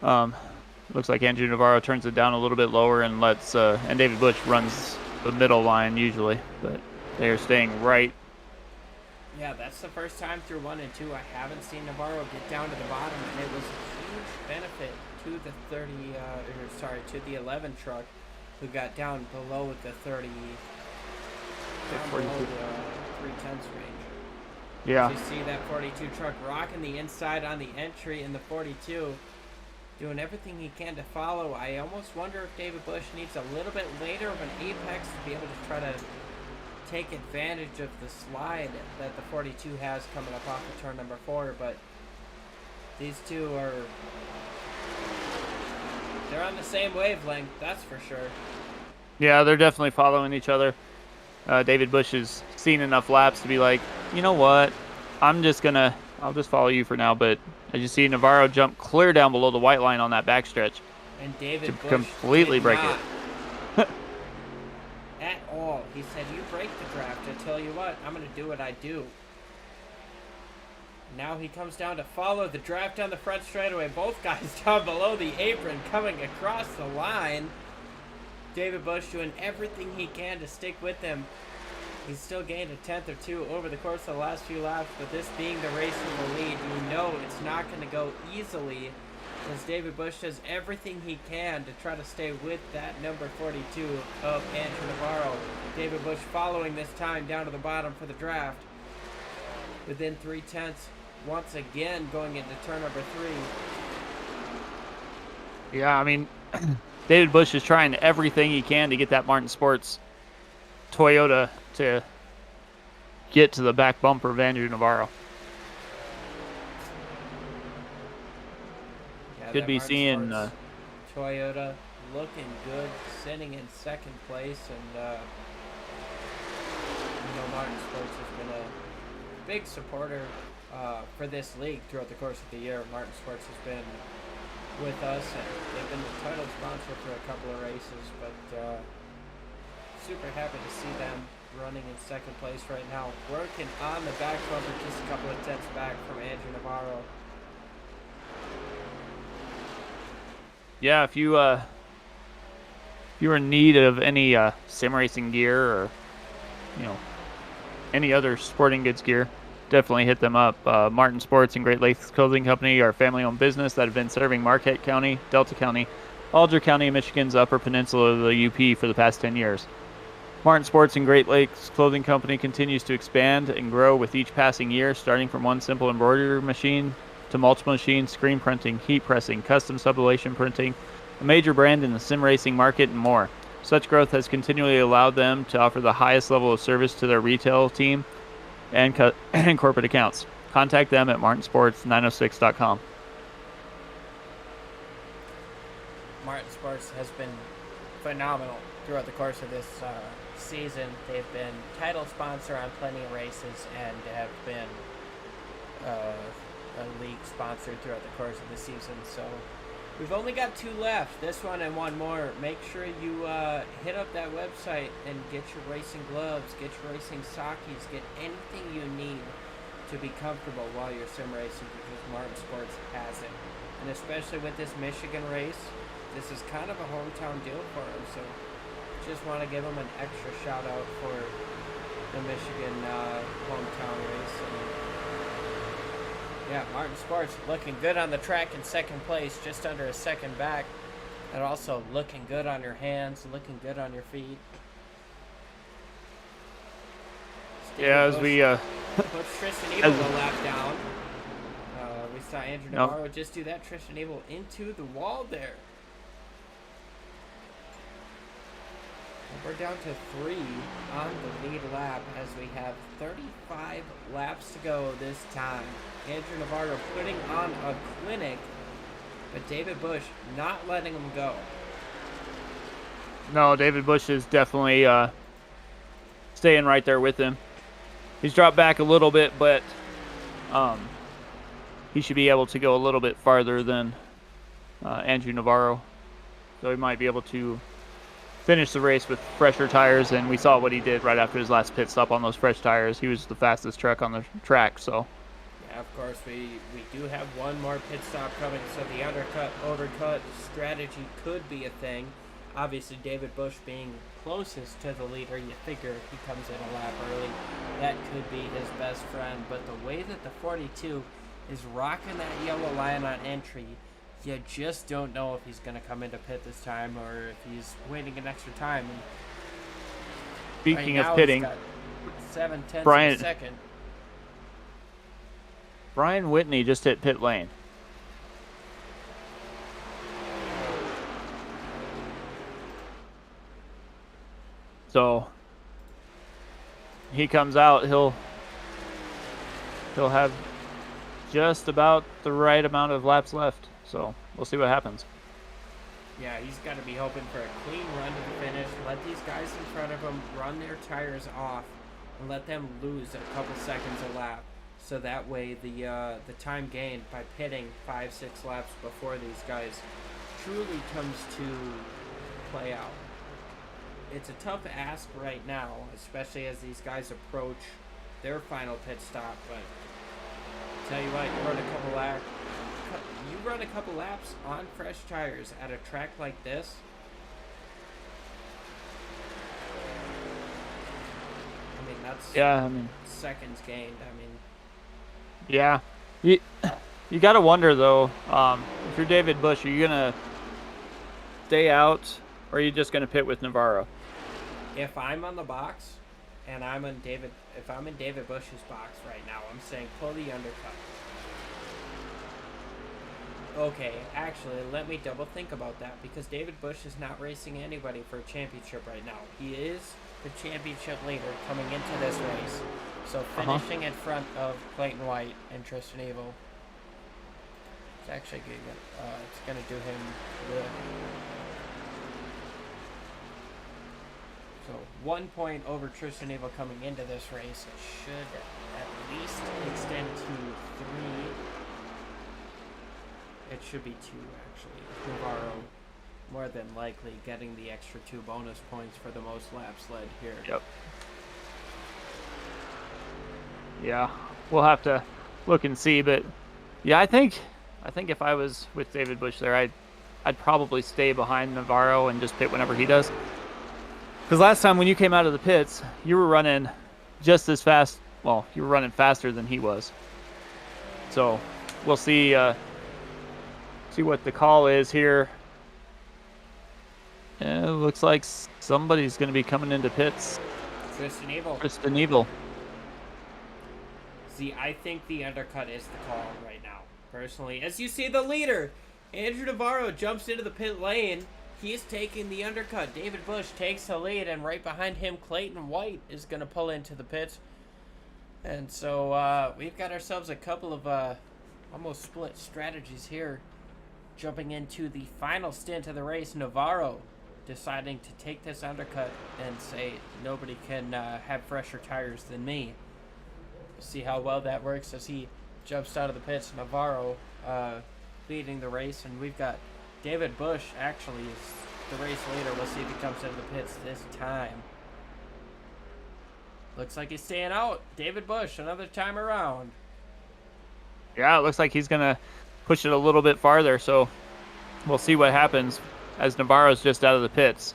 S1: looks like Andrew Navarro turns it down a little bit lower and lets and David Busch runs the middle line usually, but they are staying right.
S2: Yeah, that's the first time through 1 and 2 I haven't seen Navarro get down to the bottom, and it was a huge benefit to the to the 11 truck, who got down below the 30. Down below the 3/10 range.
S1: Yeah.
S2: You see that 42 truck rocking the inside on the entry, and the 42 doing everything he can to follow. I almost wonder if David Busch needs a little bit later of an apex to be able to try to take advantage of the slide that the 42 has coming up off of turn number 4, but these two they're on the same wavelength, that's for sure.
S1: Yeah, they're definitely following each other. David Busch has seen enough laps to be like, you know what, I'll just follow you for now. But as you see, Navarro jump clear down below the white line on that backstretch.
S2: And David Busch
S1: completely break it.
S2: At all. He said, you break the draft. I tell you what, I'm going to do what I do. Now he comes down to follow the draft down the front straightaway. Both guys down below the apron coming across the line. David Busch doing everything he can to stick with them. He's still gained a tenth or two over the course of the last few laps, but this being the race in the lead, you know it's not going to go easily, as David Busch does everything he can to try to stay with that number 42 of Andrew Navarro. David Busch following this time down to the bottom for the draft. Within 3/10, once again going into turn number 3.
S1: Yeah, I mean, David Busch is trying everything he can to get that Martin Sports Toyota to get to the back bumper of Andrew Navarro. Could
S2: that
S1: be
S2: Martin
S1: seeing
S2: Sports Toyota looking good, sitting in second place, and Martin Sports has been a big supporter for this league throughout the course of the year. Martin Sports has been with us, and they've been the title sponsor for a couple of races, but super happy to see them running in second place right now, working on the back bumper, just a couple of tenths back from Andrew Navarro.
S1: Yeah, if you are in need of any sim racing gear or any other sporting goods gear, definitely hit them up. Martin Sports and Great Lakes Clothing Company are a family-owned business that have been serving Marquette County, Delta County, Alger County, and Michigan's Upper Peninsula of the UP for the past 10 years. Martin Sports and Great Lakes Clothing Company continues to expand and grow with each passing year, starting from one simple embroidery machine to multiple machines, screen printing, heat pressing, custom sublation printing, a major brand in the sim racing market, and more. Such growth has continually allowed them to offer the highest level of service to their retail team and corporate accounts. Contact them at martinsports906.com.
S2: Martin Sports has been phenomenal throughout the course of this season. They've been title sponsor on plenty of races and have been a league sponsor throughout the course of the season. So we've only got 2 left, this one and one more. Make sure you hit up that website and get your racing gloves, get your racing sockies, get anything you need to be comfortable while you're sim racing, because Martin Sports has it. And especially with this Michigan race, this is kind of a hometown deal for them. So just want to give them an extra shout out for the Michigan hometown race. And yeah, Martin Sports looking good on the track in second place, just under a second back. And also looking good on your hands, looking good on your feet.
S1: Yeah, as we
S2: put Tristan Evil a lap down. We saw Andrew Navarro just do that. Tristan Evil into the wall there. And we're down to 3 on the lead lap as we have 35 laps to go this time. Andrew Navarro putting on a clinic, but David Bush not letting him go.
S1: No, David Bush is definitely staying right there with him. He's dropped back a little bit, but he should be able to go a little bit farther than Andrew Navarro. So he might be able to finish the race with fresher tires, and we saw what he did right after his last pit stop on those fresh tires. He was the fastest truck on the track, so.
S2: Yeah, of course, we do have one more pit stop coming, so the overcut strategy could be a thing. Obviously, David Bush being closest to the leader, you figure if he comes in a lap early, that could be his best friend. But the way that the 42 is rocking that yellow line on entry, you just don't know if he's going to come into pit this time or if he's waiting an extra time. And
S1: speaking
S2: right
S1: of pitting,
S2: 7/10
S1: Brian,
S2: of a second.
S1: Brian Whitney just hit pit lane. So he comes out, he'll have just about the right amount of laps left. So we'll see what happens.
S2: Yeah, he's got to be hoping for a clean run to the finish. Let these guys in front of him run their tires off and let them lose a couple seconds a lap. So that way the time gained by pitting 5-6 laps before these guys truly comes to play out. It's a tough ask right now, especially as these guys approach their final pit stop. But tell you what, you run a couple laps on fresh tires at a track like this. I mean, that's seconds gained. I mean,
S1: yeah, you got to wonder though. If you're David Bush, are you gonna stay out, or are you just gonna pit with Navarro?
S2: If I'm on the box and if I'm in David Bush's box right now, I'm saying pull the undercut. Okay, actually, let me double think about that, because David Bush is not racing anybody for a championship right now. He is the championship leader coming into this race. So finishing in front of Clayton White and Tristan Evil. It's actually it's gonna do him good. So 1 point over Tristan Evil coming into this race. It should at least extend to 3. It should be 2 actually. Navarro more than likely getting the extra 2 bonus points for the most laps led here.
S1: Yep. Yeah, we'll have to look and see, but yeah, I think if I was with David Bush there, I'd probably stay behind Navarro and just pit whenever he does. Because last time when you came out of the pits, you were running just as fast. Well, you were running faster than he was. So we'll see what the call is here. It looks like somebody's going to be coming into pits. Tristan Evil.
S2: See, I think the undercut is the call right now, personally. As you see the leader, Andrew Navarro jumps into the pit lane. He is taking the undercut. David Bush takes the lead, and right behind him, Clayton White is going to pull into the pits. And so we've got ourselves a couple of almost split strategies here. Jumping into the final stint of the race, Navarro deciding to take this undercut and say, nobody can have fresher tires than me. See how well that works as he jumps out of the pits. Navarro leading the race, and we've got David Bush actually is the race leader. We'll see if he comes into the pits this time. Looks like he's staying out. David Bush, another time around.
S1: Yeah, it looks like he's going to push it a little bit farther, so we'll see what happens as Navarro's just out of the pits.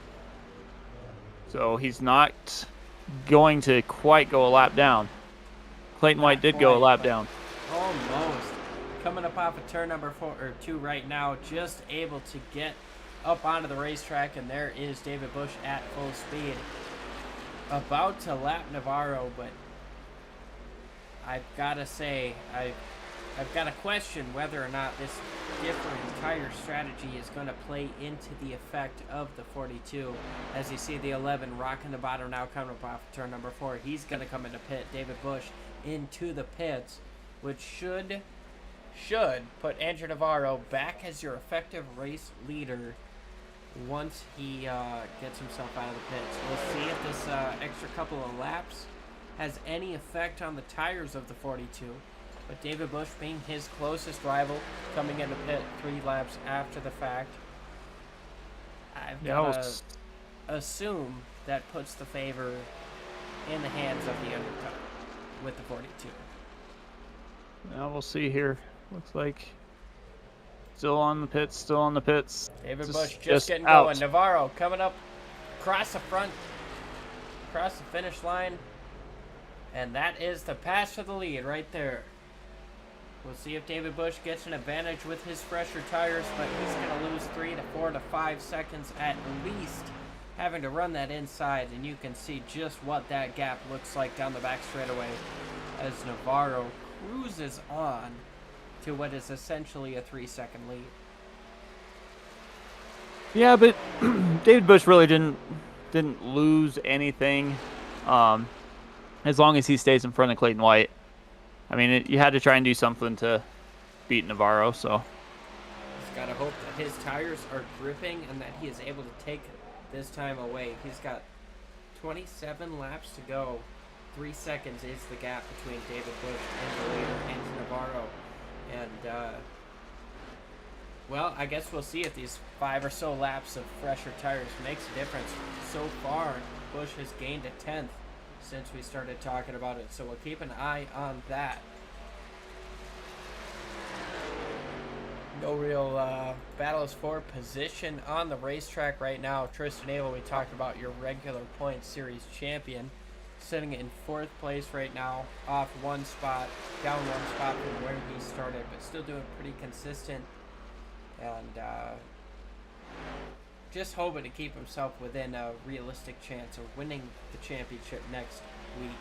S1: So he's not going to quite go a lap down. Clayton White did go a lap down.
S2: Almost. Coming up off of turn number 2 right now, just able to get up onto the racetrack, and there is David Bush at full speed. About to lap Navarro, but I've got to say, I've got to question whether or not this different tire strategy is going to play into the effect of the 42. As you see the 11 rocking the bottom now, coming up off turn number 4. He's going to come into pit. David Bush into the pits, which should put Andrew Navarro back as your effective race leader once he gets himself out of the pits. We'll see if this extra couple of laps has any effect on the tires of the 42. But David Bush being his closest rival, coming into pit 3 laps after the fact, I've got to assume that puts the favor in the hands of the undercut with the 42.
S1: Now we'll see here. Looks like still on the pits.
S2: David Bush just getting going. Navarro coming up across the front, across the finish line. And that is the pass for the lead right there. We'll see if David Bush gets an advantage with his fresher tires, but he's going to lose 3 to 4 to 5 seconds at least, having to run that inside, and you can see just what that gap looks like down the back straightaway as Navarro cruises on to what is essentially a 3-second lead.
S1: Yeah, but David Bush really didn't lose anything as long as he stays in front of Clayton White. I mean, you had to try and do something to beat Navarro, so.
S2: He's got to hope that his tires are gripping and that he is able to take this time away. He's got 27 laps to go. 3 seconds is the gap between David Bush and the leader, Andrew Navarro. And, well, I guess we'll see if these 5 or so laps of fresher tires makes a difference. So far, Bush has gained a 10th since we started talking about it, so we'll keep an eye on that. No real battles for position on the racetrack right now. Tristan Abel, we talked about, your regular point series champion, sitting in 4th place right now, off 1 spot, down 1 spot from where he started, but still doing pretty consistent, and just hoping to keep himself within a realistic chance of winning the championship next week.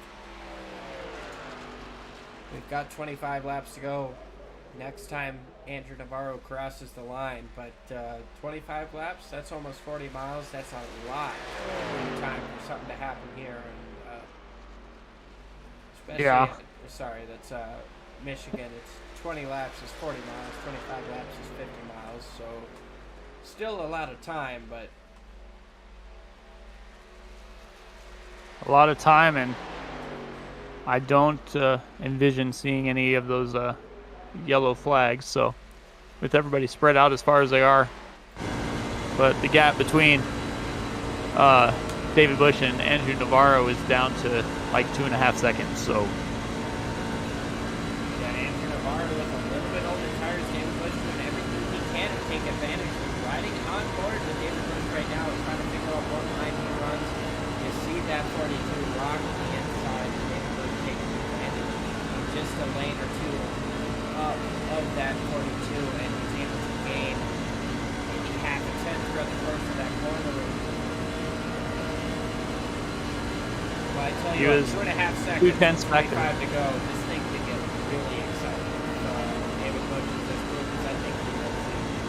S2: We've got 25 laps to go next time Andrew Navarro crosses the line, but 25 laps, that's almost 40 miles. That's a lot of time for something to happen here. And especially,
S1: yeah.
S2: Sorry, that's Michigan. It's 20 laps is 40 miles, 25 laps is 50 miles, so still a lot of time, but
S1: A lot of time, and I don't envision seeing any of those yellow flags. So with everybody spread out as far as they are, but the gap between David Bush and Andrew Navarro is down to like 2.5 seconds. So
S2: yeah, Andrew Navarro with a little bit older tires, David Bush doing everything he can to take advantage. He's riding on board with David Bush right now and trying to figure out what line he runs. You see that 42 rock to the inside, and David Bush taking advantage. He's just a lane or two up of that 42, and he's able to gain maybe half a tenth throughout the course of that corner. Well, I tell you what, 2.5 seconds,
S1: 2/10 back
S2: 25 to go. This thing could get really exciting. David Bush is as good as I think he is.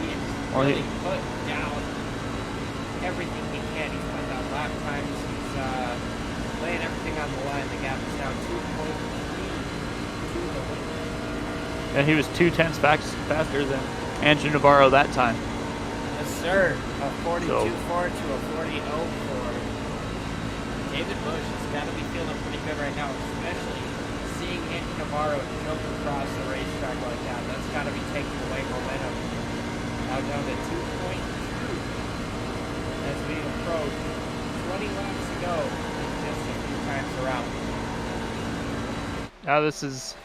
S2: He has really put down everything he can. He's put down lap times. He's laying everything on the line. The gap is now 2.3 to the win.
S1: and he was 0.2 faster than Andrew Navarro that time.
S2: Yes, sir. A 42.4 to a 40.04. David Bush has got to be feeling pretty good right now, especially seeing Andrew Navarro jump across the racetrack like that. That's got to be taking away momentum. Now down to 2.2 as we approach 20 laps to go, just a few times around.
S1: Now this is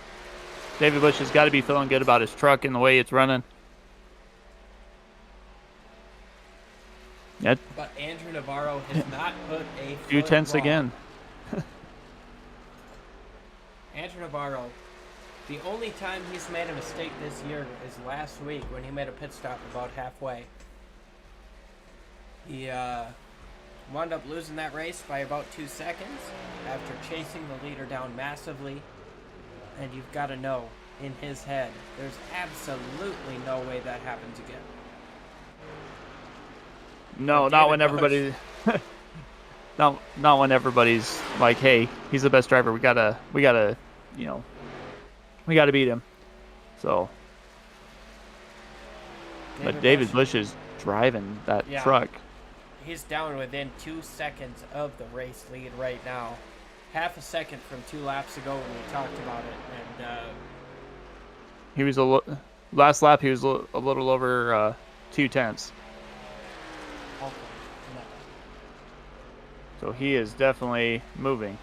S1: David Bush has got to be feeling good about his truck and the way it's running. Yep.
S2: But Andrew Navarro has not put a foot
S1: 2/10
S2: wrong.
S1: again.
S2: Andrew Navarro, the only time he's made a mistake this year is last week when he made a pit stop about halfway. He wound up losing that race by about 2 seconds after chasing the leader down massively. And you've got to know, in his head, there's absolutely no way that happens again.
S1: No,
S2: But
S1: not
S2: David
S1: when
S2: Bush-
S1: everybody, not when everybody's like, "Hey, he's the best driver. We gotta, you know, we gotta beat him." So, but David Bush is driving that
S2: Yeah.
S1: truck.
S2: He's down within 2 seconds of the race lead right now. Half a second from 2 laps ago when we talked about it. And
S1: He was last lap. He was a little over 0.2. So he is definitely moving.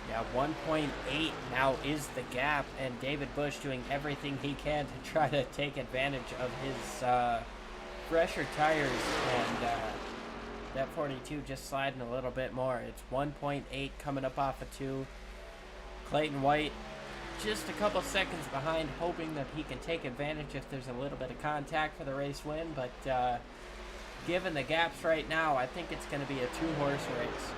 S2: yeah, 1.8 now is the gap, and David Bush doing everything he can to try to take advantage of his fresher tires, and that 42 just sliding a little bit more. It's 1.8 coming up off of 2. Clayton White just a couple seconds behind, hoping that he can take advantage if there's a little bit of contact for the race win, but given the gaps right now, I think it's going to be a 2-horse race.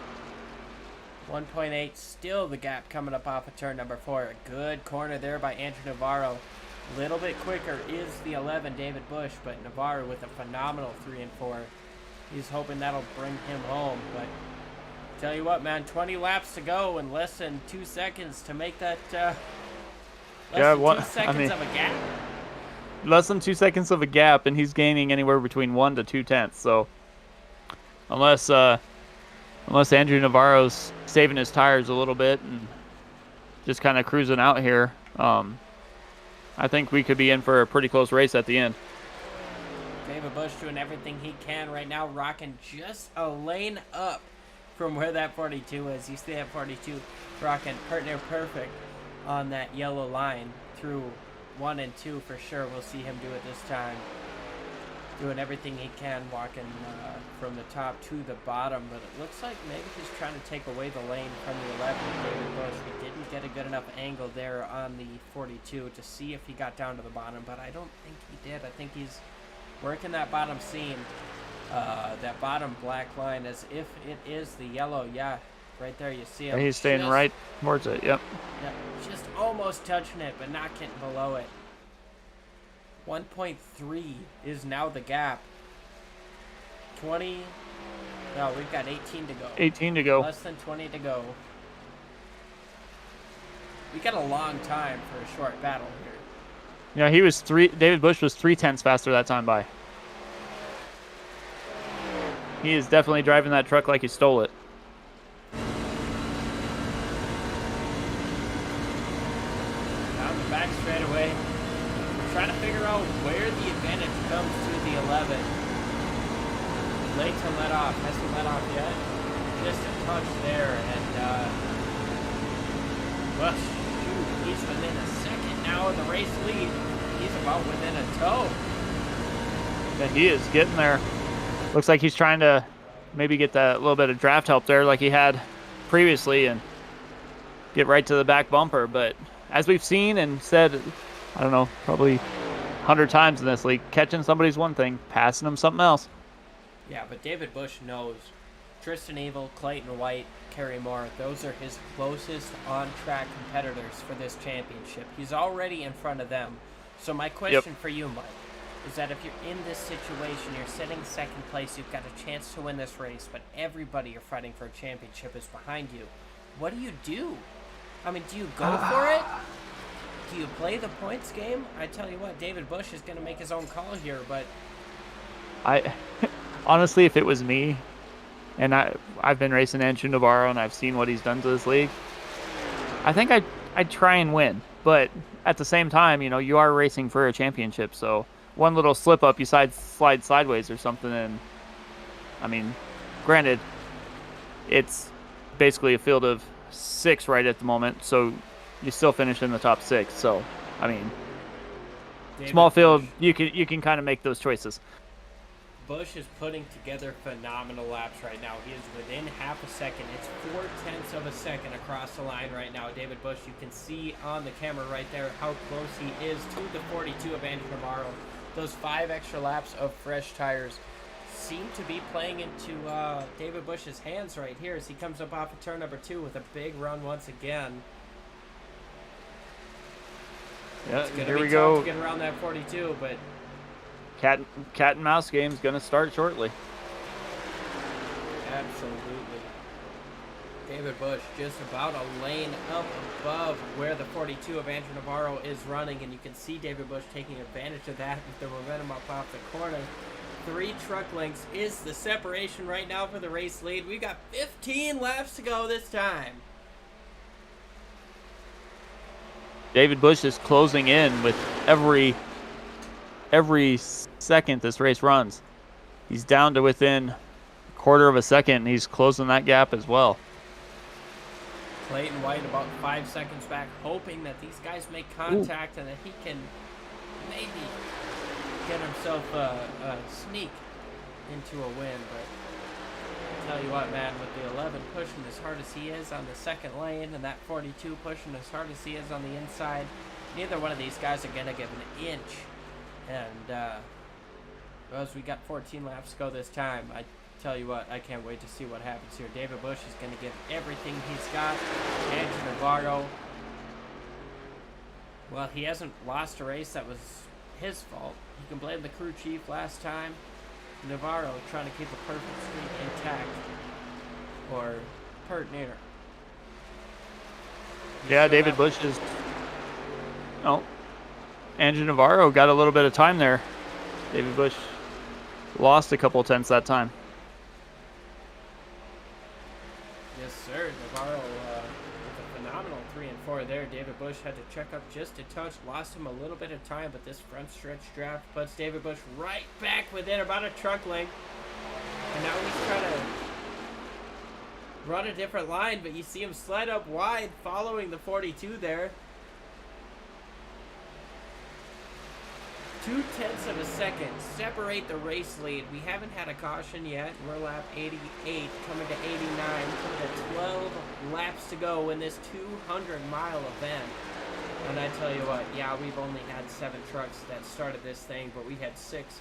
S2: 1.8, still the gap coming up off of turn number 4. A good corner there by Andrew Navarro. A little bit quicker is the 11, David Bush, but Navarro with a phenomenal 3 and 4. He's hoping that'll bring him home, but tell you what, man, 20 laps to go and less than 2 seconds to make that less than 2 seconds of a gap.
S1: Less than 2 seconds of a gap, and he's gaining anywhere between 1 to 0.2. So unless Andrew Navarro's saving his tires a little bit and just kind of cruising out here, I think we could be in for a pretty close race at the end.
S2: David Bush doing everything he can right now, rocking just a lane up from where that 42 is. You see that 42 rocking near perfect on that yellow line through 1 and 2 for sure. We'll see him do it this time. Doing everything he can, walking from the top to the bottom, but it looks like maybe he's trying to take away the lane from the 11, David Bush. He didn't get a good enough angle there on the 42 to see if he got down to the bottom, but I don't think he did. I think he's working that bottom seam, that bottom black line as if it is the yellow. Yeah, right there you see him.
S1: He's staying right towards it, yep.
S2: Yeah, just almost touching it, but not getting below it. 1.3 is now the gap. 20. No, we've got 18 to go.
S1: 18 to go.
S2: Less than 20 to go. We got a long time for a short battle here.
S1: You know, David Bush was 3/10 faster that time by. He is definitely driving that truck like he stole it.
S2: Down the back straightaway. Trying to figure out where the advantage comes to the 11. Late to let off. Hasn't let off yet. Just a touch there. And, well, shoot, he's within a second now of the race lead. He's about within a toe.
S1: Yeah, he is getting there. Looks like he's trying to maybe get that little bit of draft help there like he had previously and get right to the back bumper. But as we've seen and said, I don't know, probably 100 times in this league, catching somebody's one thing, passing them something else.
S2: Yeah, but David Bush knows Tristan Evil, Clayton White, Kerry Moore, those are his closest on-track competitors for this championship. He's already in front of them. So my question for you, Mike, is that if you're in this situation, you're sitting second place, you've got a chance to win this race, but everybody you're fighting for a championship is behind you. What do? I mean, do you go for it? Do you play the points game? I tell you what, David Bush is going to make his own call here, but...
S1: Honestly, if it was me, and I've been racing Andrew Navarro and I've seen what he's done to this league, I think I'd try and win. But at the same time, you know, you are racing for a championship, so one little slip up, you slide sideways or something, and I mean, granted, it's basically a field of 6 right at the moment, so you still finish in the top 6. So, I mean,
S2: David
S1: small field,
S2: Bush.
S1: you can kind of make those choices.
S2: Bush is putting together phenomenal laps right now. He is within half a second. It's 0.4 of a second across the line right now. David Bush, you can see on the camera right there how close he is to the 42 of Andrew Navarro. Those 5 extra laps of fresh tires seem to be playing into David Bush's hands right here as he comes up off of turn number 2 with a big run once again.
S1: Yeah,
S2: It's gonna
S1: here
S2: be
S1: we
S2: tough
S1: go.
S2: to get around that 42, but
S1: Cat and mouse game's gonna start shortly.
S2: absolutely. David Bush just about a lane up above where the 42 of Andrew Navarro is running, and you can see David Bush taking advantage of that with the momentum up off the corner. 3 truck lengths is the separation right now for the race lead. We've got 15 laps to go this time.
S1: David Bush is closing in with every second this race runs. He's down to within a quarter of a second, and he's closing that gap as well.
S2: Clayton White about 5 seconds back, hoping that these guys make contact and that he can maybe get himself a sneak into a win. But I tell you what, man, with the 11 pushing as hard as he is on the second lane and that 42 pushing as hard as he is on the inside, neither one of these guys are going to give an inch. And as we got 14 laps to go this time, I tell you what, I can't wait to see what happens here. David Bush is going to give everything he's got. Andrew Navarro, well, he hasn't lost a race that was his fault. He can blame the crew chief last time. Navarro trying to keep a perfect streak intact, or pert near.
S1: Yeah, David Bush is... Oh. Andrew Navarro got a little bit of time there. David Bush lost a couple tenths that time.
S2: Yes, sir. Navarro with a phenomenal 3 and 4 there. David Bush had to check up just a touch, lost him a little bit of time, but this front stretch draft puts David Bush right back within about a truck length. And now he's trying to run a different line, but you see him slide up wide following the 42 there. 0.2 of a second separate the race lead. We haven't had a caution yet. We're lap 88, coming to 89, coming to 12 laps to go in this 200-mile event. And I tell you what, yeah, we've only had 7 trucks that started this thing, but we had 6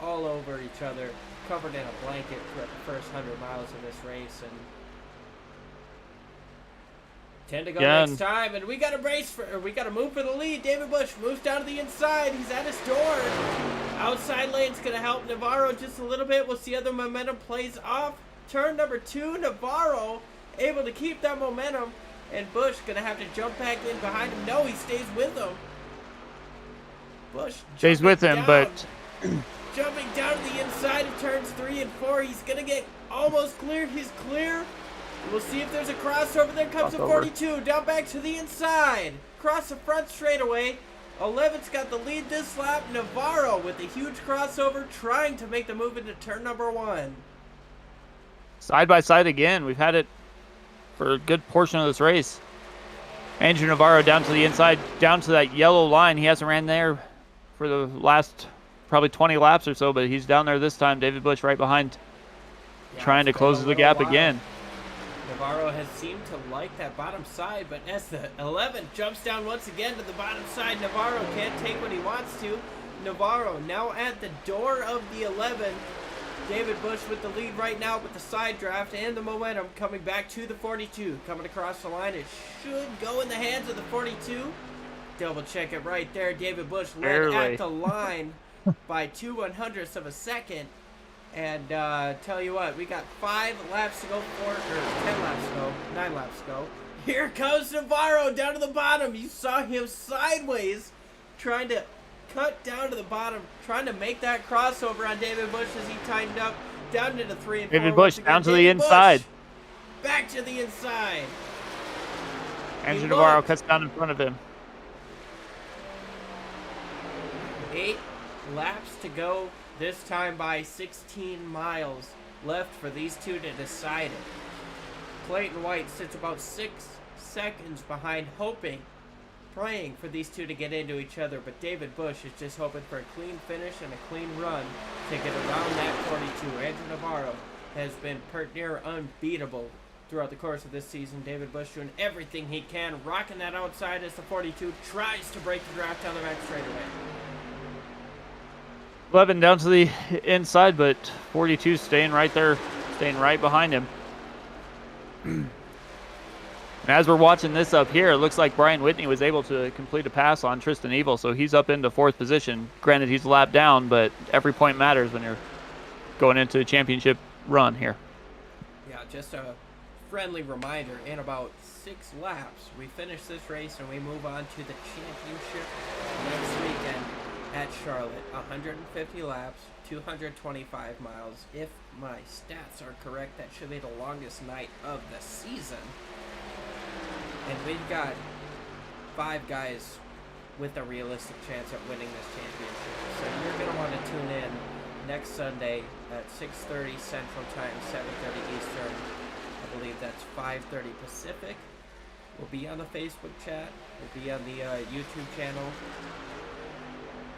S2: all over each other, covered in a blanket for the first 100 miles of this race. And 10 to go next time, and we got to move for the lead. David Bush moves down to the inside. He's at his door. Outside lane's going to help Navarro just a little bit. We'll see how the momentum plays off. Turn number 2, Navarro able to keep that momentum, and Bush going to have to jump back in behind him. No, he stays with him. Bush
S1: Stays with him,
S2: down,
S1: but
S2: jumping down to the inside of turns 3 and 4. He's going to get almost clear. He's clear. We'll see if there's a crossover. There comes the 42. Down back to the inside. Across the front straightaway. 11's got the lead this lap. Navarro with a huge crossover trying to make the move into turn number 1.
S1: side by side again. We've had it for a good portion of this race. Andrew Navarro down to the inside, down to that yellow line. He hasn't ran there for the last probably 20 laps or so, but he's down there this time. David Bush right behind, trying to close the gap again.
S2: Navarro has seemed to like that bottom side, but as the 11 jumps down once again to the bottom side, Navarro can't take what he wants to. Navarro now at the door of the 11. David Bush with the lead right now with the side draft and the momentum coming back to the 42. Coming across the line, it should go in the hands of the 42. Double check it right there. David Bush led at the line by 2/100ths of a second. And tell you what, we got 5 laps to go, 10 laps to go, 9 laps to go. Here comes Navarro down to the bottom. You saw him sideways trying to cut down to the bottom, trying to make that crossover on David Bush as he tightened up down into 3 and 4.
S1: David Bush down to the inside.
S2: Back to the inside.
S1: Andrew Navarro cuts down in front of him.
S2: 8 laps to go. This time by 16 miles left for these two to decide it. Clayton White sits about 6 seconds behind, hoping, praying for these two to get into each other. But David Bush is just hoping for a clean finish and a clean run to get around that 42. Andrew Navarro has been pert near unbeatable throughout the course of this season. David Bush doing everything he can, rocking that outside as the 42 tries to break the draft down the back straightaway.
S1: 11 down to the inside, but 42 staying right there, staying right behind him. And as we're watching this up here, it looks like Brian Whitney was able to complete a pass on Tristan Evil, so he's up into 4th position. Granted, he's a lap down, but every point matters when you're going into a championship run here.
S2: Yeah, just a friendly reminder, in about 6 laps, we finish this race and we move on to the championship next weekend at Charlotte. 150 laps, 225 miles. If my stats are correct, that should be the longest night of the season. And we've got 5 guys with a realistic chance at winning this championship. So you're going to want to tune in next Sunday at 6:30 Central Time, 7:30 Eastern. I believe that's 5:30 Pacific. We'll be on the Facebook chat. We'll be on the YouTube channel.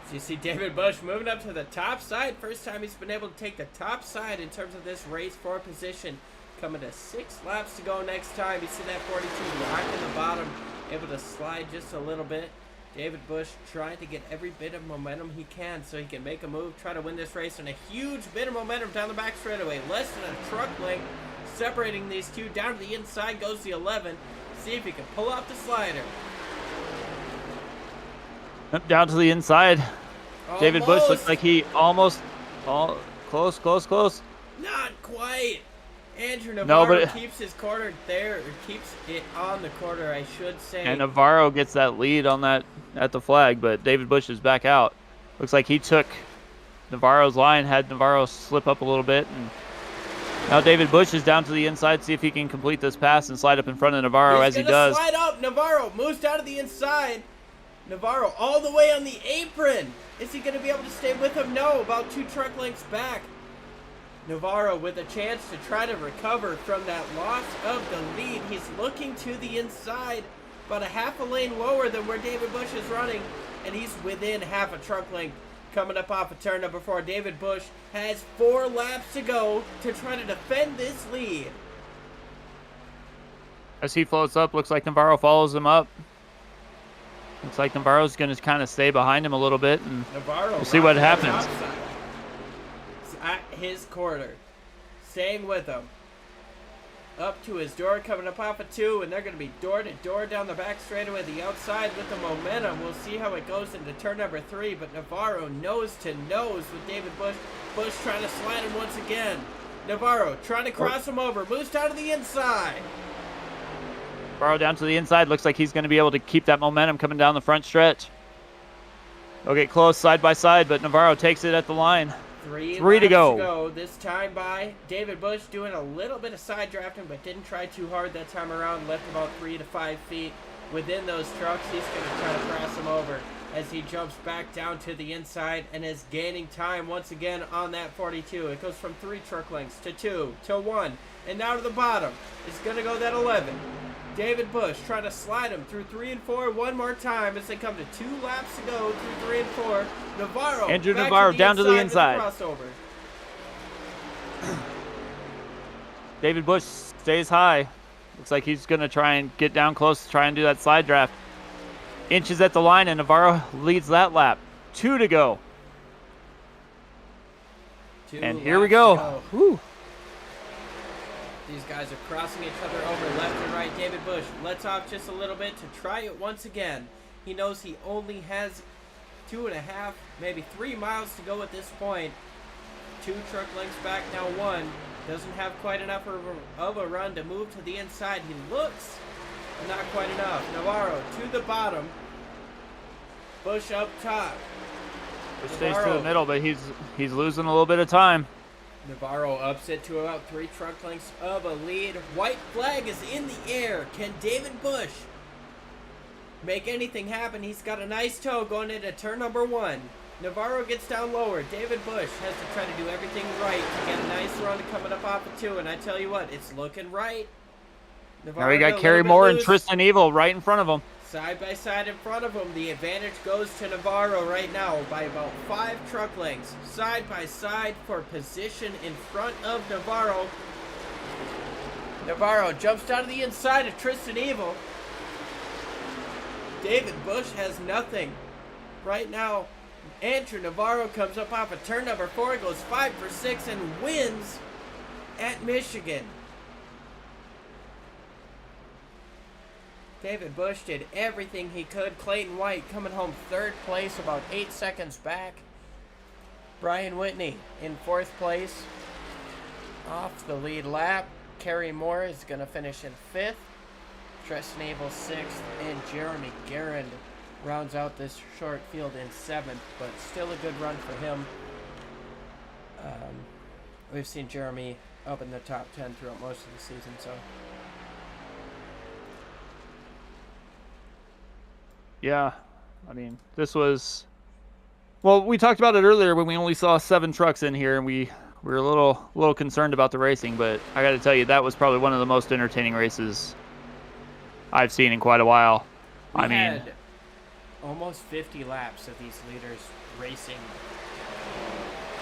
S2: So you see David Bush moving up to the top side. First time he's been able to take the top side in terms of this race for position. Coming to 6 laps to go next time. You see that 42 rocking the bottom, able to slide just a little bit. David Bush trying to get every bit of momentum he can so he can make a move, try to win this race, and a huge bit of momentum down the back straightaway. Less than a truck length separating these two. Down to the inside goes the 11. See if he can pull off the slider.
S1: Down to the inside.
S2: Almost.
S1: David Bush looks like he almost, close.
S2: Not quite. Andrew Navarro
S1: No, but
S2: keeps his quarter there, or keeps it on the quarter, I should say.
S1: and Navarro gets that lead on that at the flag, but David Bush is back out. Looks like he took Navarro's line, had Navarro slip up a little bit, and now David Bush is down to the inside. See if he can complete this pass and slide up in front of Navarro. As he does.
S2: Slide up. Navarro moves down to the inside. Navarro all the way on the apron. Is he going to be able to stay with him? No, about 2 truck lengths back. Navarro with a chance to try to recover from that loss of the lead. He's looking to the inside, about a half a lane lower than where David Bush is running, and he's within half a truck length coming up off of turn number 4. David Bush has 4 laps to go to try to defend this lead.
S1: As he floats up, looks like Navarro follows him up. Looks like Navarro's going to kind of stay behind him a little bit, and we'll see what happens.
S2: At his quarter, staying with him. Up to his door, coming up off of 2, and they're going to be door to door down the back straightaway, the outside with the momentum. We'll see how it goes into turn number 3, but Navarro nose to nose with David Bush. Bush trying to slide him once again. Navarro trying to cross him over, moves down to the inside.
S1: Navarro down to the inside. Looks like he's going to be able to keep that momentum coming down the front stretch. They'll get close side by side, but Navarro takes it at the line.
S2: Three
S1: to
S2: laps
S1: go.
S2: This time by David Bush doing a little bit of side drafting, but didn't try too hard that time around. Left about 3 to 5 feet within those trucks. He's going to try to cross them over as he jumps back down to the inside and is gaining time once again on that 42. It goes from 3 truck lengths to 2 to 1, and now to the bottom. It's going to go that 11. David Bush trying to slide him through 3 and 4 one more time as they come to 2 laps to go through 3 and 4. Navarro.
S1: Andrew Navarro down to the inside.
S2: Crossover.
S1: David Bush stays high. Looks like he's going to try and get down close to try and do that side draft. Inches at the line, and Navarro leads that lap. 2 to go. And here we go. Whew.
S2: These guys are crossing each other over left and right. David Bush lets off just a little bit to try it once again. He knows he only has 2.5, maybe 3 miles to go at this point. 2 truck lengths back, now 1. Doesn't have quite enough of a run to move to the inside. He looks, but not quite enough. Navarro to the bottom. Bush up top.
S1: Bush stays to the middle, but he's losing a little bit of time.
S2: Navarro ups it to about 3 truck lengths of a lead. White flag is in the air. Can David Bush make anything happen? He's got a nice toe going into turn number 1. Navarro gets down lower. David Bush has to try to do everything right to get a nice run coming up off of 2. And I tell you what, it's looking right. Navarro
S1: now we got Kerry Moore and Tristan Evil right in front of him.
S2: Side by side in front of him. The advantage goes to Navarro right now by about 5 truck lengths. Side by side for position in front of Navarro. Navarro jumps down to the inside of Tristan Evil. David Bush has nothing. Right now, Andrew Navarro comes up off of turn number 4, goes 5 for 6 and wins at Michigan. David Bush did everything he could. Clayton White coming home 3rd place, about 8 seconds back. Brian Whitney in 4th place. Off the lead lap. Kerry Moore is going to finish in 5th. Tristan Evil 6th. And Jeremy Garand rounds out this short field in 7th. But still a good run for him. We've seen Jeremy up in the top 10 throughout most of the season, so...
S1: Yeah, I mean, this was... Well, we talked about it earlier when we only saw 7 trucks in here, and we were a little concerned about the racing, but I got to tell you, that was probably one of the most entertaining races I've seen in quite a while.
S2: We had almost 50 laps of these leaders racing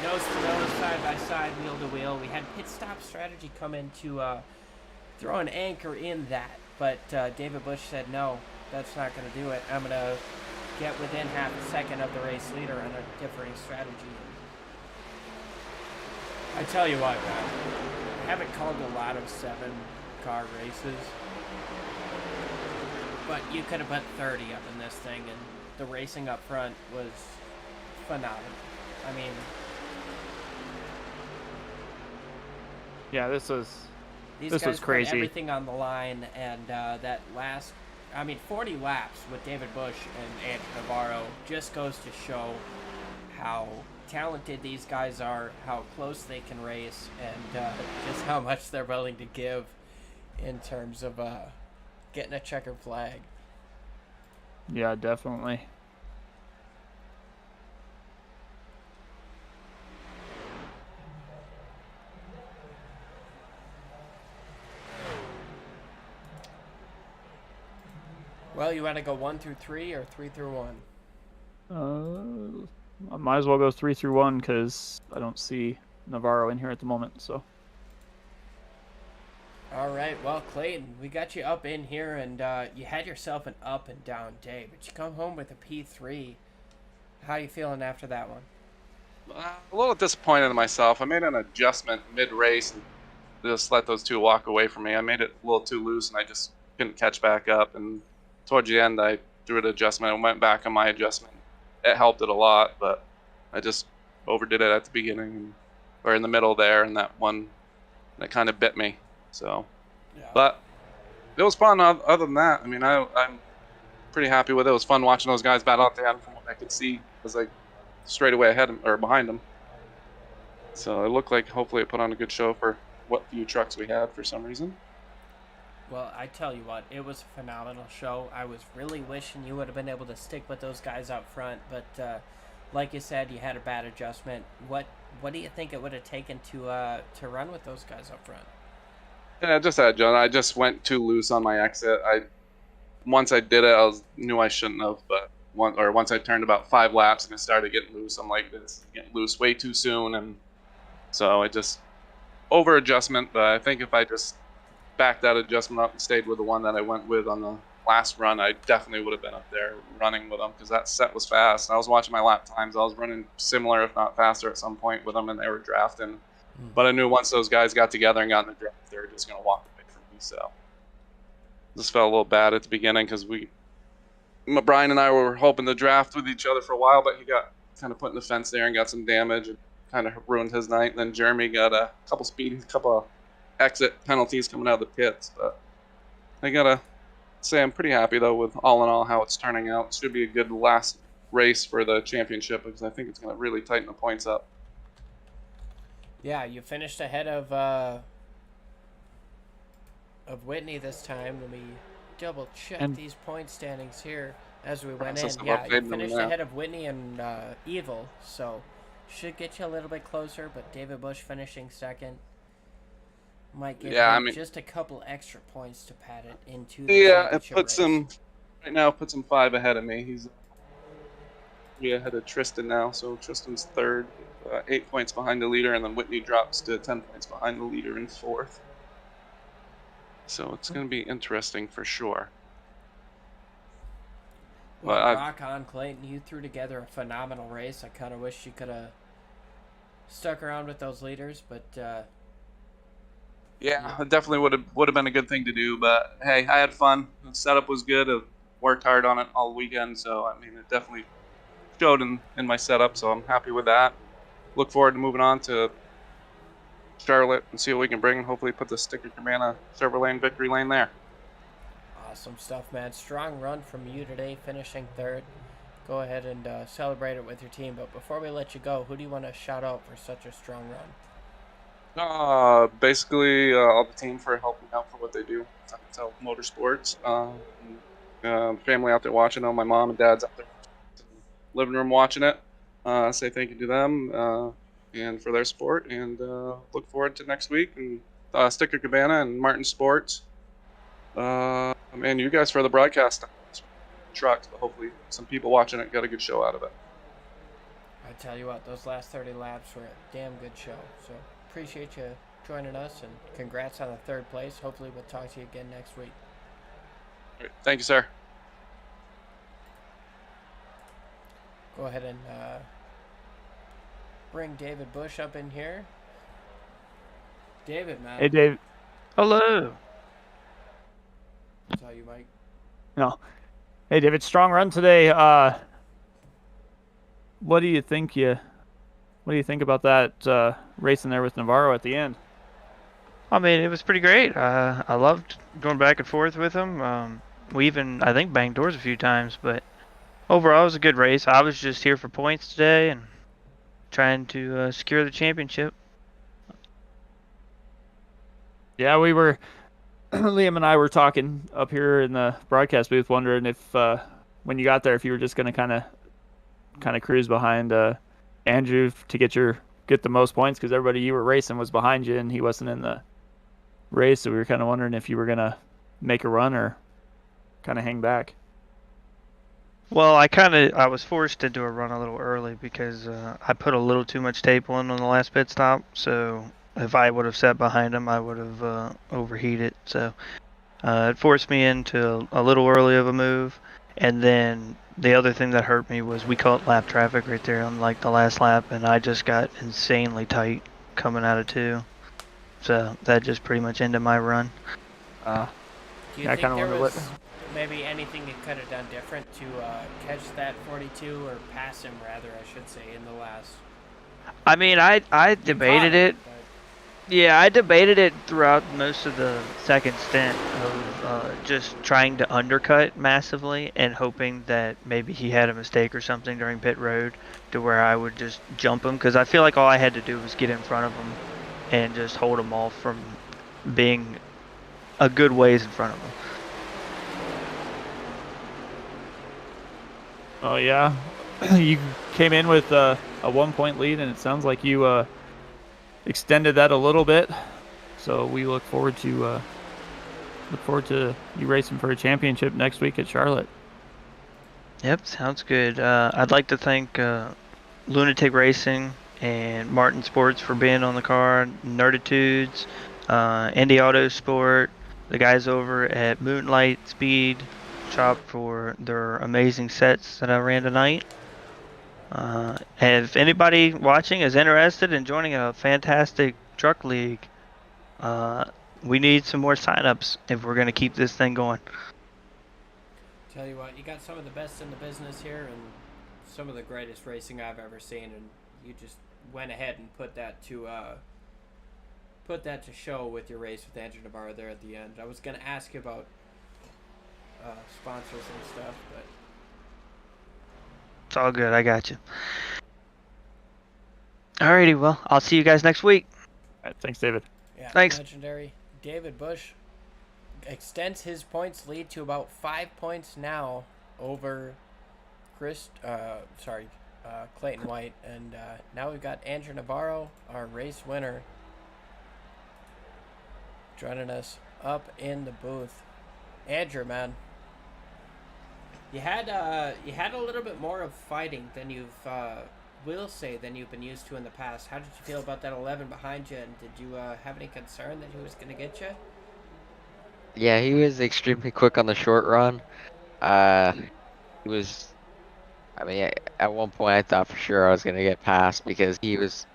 S2: nose to nose, side by side, wheel to wheel. We had pit stop strategy come in to throw an anchor in that, but David Bush said no. That's not going to do it. I'm going to get within half a second of the race leader on a differing strategy. I tell you what, I haven't called a lot of 7-car races, but you could have put 30 up in this thing, and the racing up front was phenomenal. I mean...
S1: Yeah, this was crazy.
S2: Put everything on the line, and that last... 40 laps with David Bush and Andrew Navarro just goes to show how talented these guys are, how close they can race, and just how much they're willing to give in terms of getting a checkered flag.
S1: Yeah, definitely.
S2: Well, you want to go 1 through 3 or 3 through 1?
S1: I might as well go 3 through 1 because I don't see Navarro in here at the moment. So.
S2: All right. Well, Clayton, we got you up in here, and you had yourself an up and down day, but you come home with a P3. How you feeling after that one?
S6: A little disappointed in myself. I made an adjustment mid-race and just let those 2 walk away from me. I made it a little too loose, and I just couldn't catch back up. And towards the end, I threw an adjustment and went back on my adjustment. It helped it a lot, but I just overdid it at the beginning or in the middle there, and that one, that kind of bit me. So, yeah. But it was fun. Other than that, I mean, I'm pretty happy with it. It was fun watching those guys battle at the end from what I could see. was like straight away ahead or behind him. So it looked like hopefully it put on a good show for what few trucks we had for some reason.
S2: Well, I tell you what, it was a phenomenal show. I was really wishing you would have been able to stick with those guys up front, but like you said, you had a bad adjustment. What do you think it would have taken to run with those guys up front?
S6: Yeah, just that, John. I just went too loose on my exit. Once I did it, knew I shouldn't have, but once I turned about 5 laps and it started getting loose, I'm like, this is getting loose way too soon, and so I just over adjustment. But I think if I just backed that adjustment up and stayed with the one that I went with on the last run, I definitely would have been up there running with them, because that set was fast. And I was watching my lap times. I was running similar, if not faster, at some point with them, and they were drafting. But I knew once those guys got together and got in the draft, they were just going to walk away from me. So this felt a little bad at the beginning, because Brian and I were hoping to draft with each other for a while, but he got kind of put in the fence there and got some damage and kind of ruined his night. And then Jeremy got a couple exit penalties coming out of the pits. But I gotta say I'm pretty happy though with all in all how it's turning out. It should be a good last race for the championship, because I think it's going to really tighten the points up.
S2: Yeah, you finished ahead of Whitney this time. Let me double check these point standings here as we went in. Yeah, you finished ahead of Whitney and Evil, so should get you a little bit closer. But David Bush finishing second might give him just a couple extra points to pad it into the championship
S6: it puts
S2: race.
S6: him right now. Puts him 5 ahead of me. He's ahead of Tristan now, so Tristan's third, 8 points behind the leader, and then Whitney drops to 10 points behind the leader in fourth. So it's going to be interesting for sure.
S2: Well, rock on, Clayton. You threw together a phenomenal race. I kind of wish you could have stuck around with those leaders, but
S6: yeah, it definitely would have been a good thing to do. But hey, I had fun. The setup was good. I worked hard on it all weekend, so I mean, it definitely showed in my setup. So I'm happy with that. Look forward to moving on to Charlotte and see what we can bring, and hopefully put the Sticker Cabana server lane victory lane there.
S2: Awesome stuff, man. Strong run from you today, finishing third. Go ahead and celebrate it with your team. But before we let you go, who do you want to shout out for such a strong run?
S6: Basically, all the team for helping out for what they do. Tell Motorsports. Family out there watching. My mom and dad's out there in the living room watching it. Say thank you to them and for their support. And look forward to next week. And Sticker Cabana and Martin Sports. And you guys for the broadcast trucks. But hopefully some people watching it got a good show out of it.
S2: I tell you what, those last 30 laps were a damn good show. So appreciate you joining us, and congrats on the third place. Hopefully we'll talk to you again next week.
S6: All right, thank you, sir.
S2: Go ahead and bring David Bush up in here. David, man.
S1: Hey, Dave.
S5: Hello.
S2: That's how you, Mike.
S1: No. Hey, David. Strong run today. What do you think about that racing there with Navarro at the end?
S7: I mean, it was pretty great. I loved going back and forth with him. We even, I think, banged doors a few times, but overall it was a good race. I was just here for points today and trying to secure the championship.
S1: Yeah, we were, Liam and I were talking up here in the broadcast booth, wondering if when you got there, if you were just going to kind of cruise behind Andrew to get the most points, because everybody you were racing was behind you and he wasn't in the race. So we were kind of wondering if you were going to make a run or kind of hang back.
S7: Well, I was forced to do a run a little early because I put a little too much tape on the last pit stop. So if I would have sat behind him, I would have overheated. So it forced me into a little early of a move. And then the other thing that hurt me was we caught lap traffic right there on like the last lap, and I just got insanely tight coming out of 2. So that just pretty much ended my run.
S2: Do you think there was maybe anything you could have done different to catch that 42, or pass him rather, I should say, in the last?
S7: I mean, I debated it. Yeah, I debated it throughout most of the second stint just trying to undercut massively and hoping that maybe he had a mistake or something during pit road to where I would just jump him, because I feel like all I had to do was get in front of him and just hold him off from being a good ways in front of him.
S1: Oh yeah, you came in with a 1-point lead, and it sounds like you extended that a little bit. So we look forward to you racing for a championship next week at Charlotte.
S7: Yep, sounds good. I'd like to thank Lunatic Racing and Martin Sports for being on the car, Nerditudes, Indy Auto Sport, the guys over at Moonlight Speed Shop for their amazing sets that I ran tonight. And if anybody watching is interested in joining a fantastic truck league, we need some more signups if we're going to keep this thing going.
S2: Tell you what, you got some of the best in the business here and some of the greatest racing I've ever seen, and you just went ahead and put that to show with your race with Andrew Navarro there at the end. I was going to ask you about sponsors and stuff, but
S7: it's all good. I got you. Alrighty, well, I'll see you guys next week.
S1: All right, thanks, David.
S2: yeah,
S7: Thanks.
S2: Legendary David Bush extends his points lead to about 5 points now over Clayton White, and now we've got Andrew Navarro, our race winner, joining us up in the booth. Andrew, man, you had a little bit more of fighting than you've than you've been used to in the past. How did you feel about that 11 behind you, and did you have any concern that he was going to get you?
S8: Yeah, he was extremely quick on the short run. He was, I mean, at one point I thought for sure I was gonna get past because he was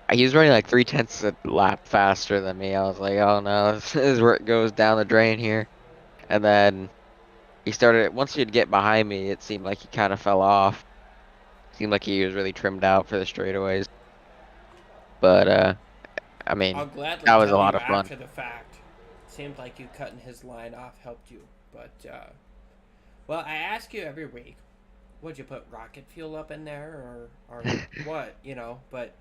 S8: running like 0.3 a lap faster than me. I was like, oh no, this is where it goes down the drain here. And then once he'd get behind me, it seemed like he kind of fell off. Seemed like he was really trimmed out for the straightaways. But I mean,
S2: I'll gladly
S8: that was
S2: tell
S8: a lot
S2: you
S8: of fun.
S2: after the fact. Seemed like you cutting his line off helped you, but well, I ask you every week, would you put rocket fuel up in there or what, but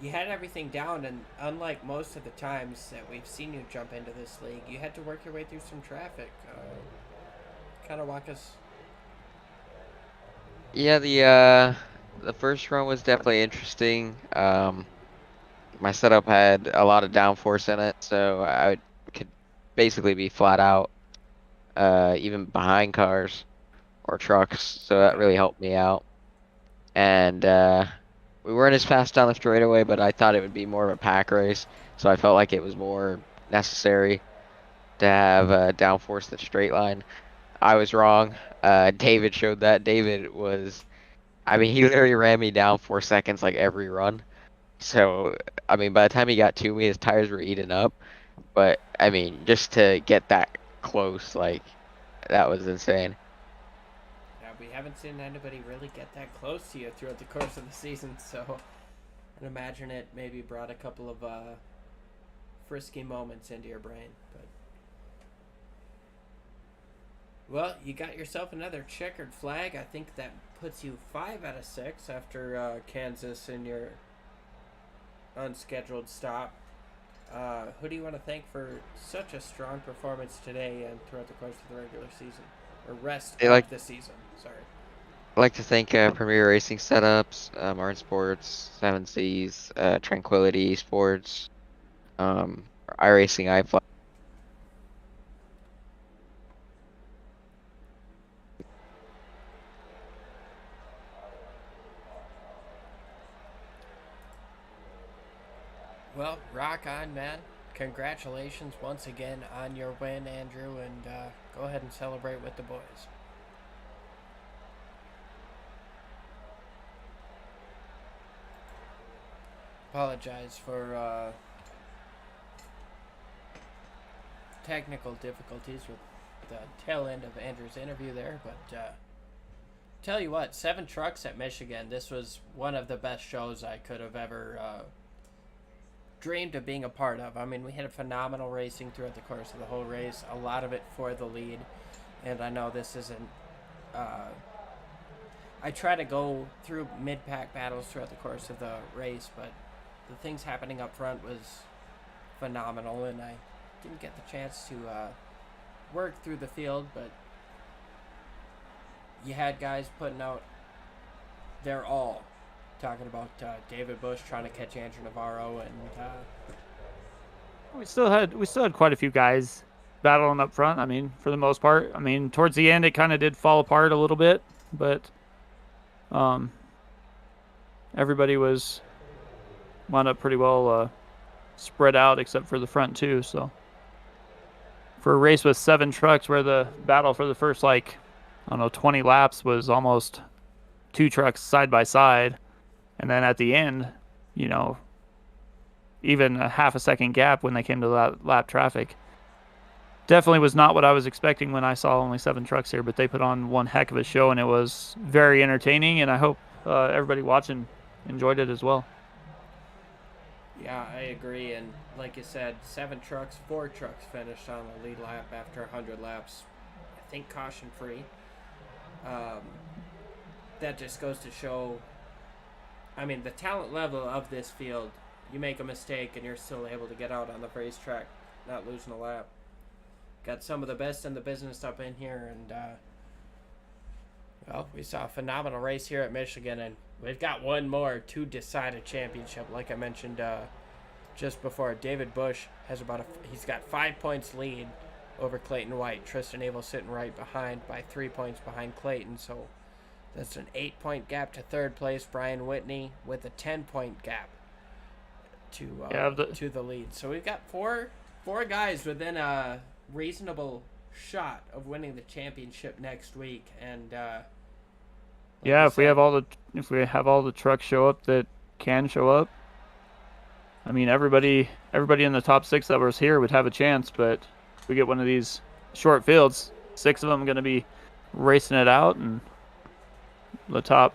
S2: you had everything down, and unlike most of the times that we've seen you jump into this league, you had to work your way through some traffic. Kind of walk us.
S8: Yeah, the first run was definitely interesting. My setup had a lot of downforce in it, so I could basically be flat out, even behind cars or trucks. So that really helped me out. And we weren't as fast down the straightaway, but I thought it would be more of a pack race. So I felt like it was more necessary to have downforce the straight line. I was wrong. David showed that. David was, I mean, he literally ran me down 4 seconds like every run. So, I mean, by the time he got to me, his tires were eaten up. But, I mean, just to get that close, like, that was insane.
S2: Yeah, we haven't seen anybody really get that close to you throughout the course of the season, so I'd imagine it maybe brought a couple of frisky moments into your brain. But well, you got yourself another checkered flag. I think that puts you 5 out of 6 after Kansas in your unscheduled stop. Who do you want to thank for such a strong performance today and throughout the course of the regular season, or rest of the season? Sorry.
S8: I'd like to thank Premier Racing Setups, Martin Sports, 7 Seas, Tranquility Sports, iRacing, iFly.
S2: Well, rock on, man. Congratulations once again on your win, Andrew, and go ahead and celebrate with the boys. Apologize for technical difficulties with the tail end of Andrew's interview there, but tell you what, 7 trucks at Michigan. This was one of the best shows I could have ever dreamed of being a part of. I mean, we had a phenomenal racing throughout the course of the whole race, a lot of it for the lead. And I know this isn't... I try to go through mid-pack battles throughout the course of the race, but the things happening up front was phenomenal, and I didn't get the chance to work through the field, but you had guys putting out their all. Talking about David Bush trying to catch Andrew Navarro, and
S1: we still had quite a few guys battling up front. I mean, for the most part. I mean, towards the end it kind of did fall apart a little bit, but everybody was wound up pretty well spread out except for the front two. So for a race with 7 trucks, where the battle for the first, I don't know, 20 laps was almost 2 trucks side by side. And then at the end, even a half a second gap when they came to lap traffic. Definitely was not what I was expecting when I saw only 7 trucks here, but they put on one heck of a show, and it was very entertaining, and I hope everybody watching enjoyed it as well.
S2: Yeah, I agree. And like you said, 7 trucks, 4 trucks finished on the lead lap after 100 laps. I think caution-free. That just goes to show... I mean, the talent level of this field, you make a mistake and you're still able to get out on the racetrack, not losing a lap. Got some of the best in the business up in here, and well, we saw a phenomenal race here at Michigan, and we've got one more to decide a championship. Like I mentioned just before, David Bush has he's got 5 points lead over Clayton White. Tristan Abel sitting right behind by 3 points behind Clayton, so that's an 8-point gap to third place. Brian Whitney with a 10-point gap to the lead. So we've got four guys within a reasonable shot of winning the championship next week. And
S1: if we have all the trucks show up that can show up, I mean, everybody in the top 6 that was here would have a chance. But if we get one of these short fields, 6 of them are going to be racing it out, and the top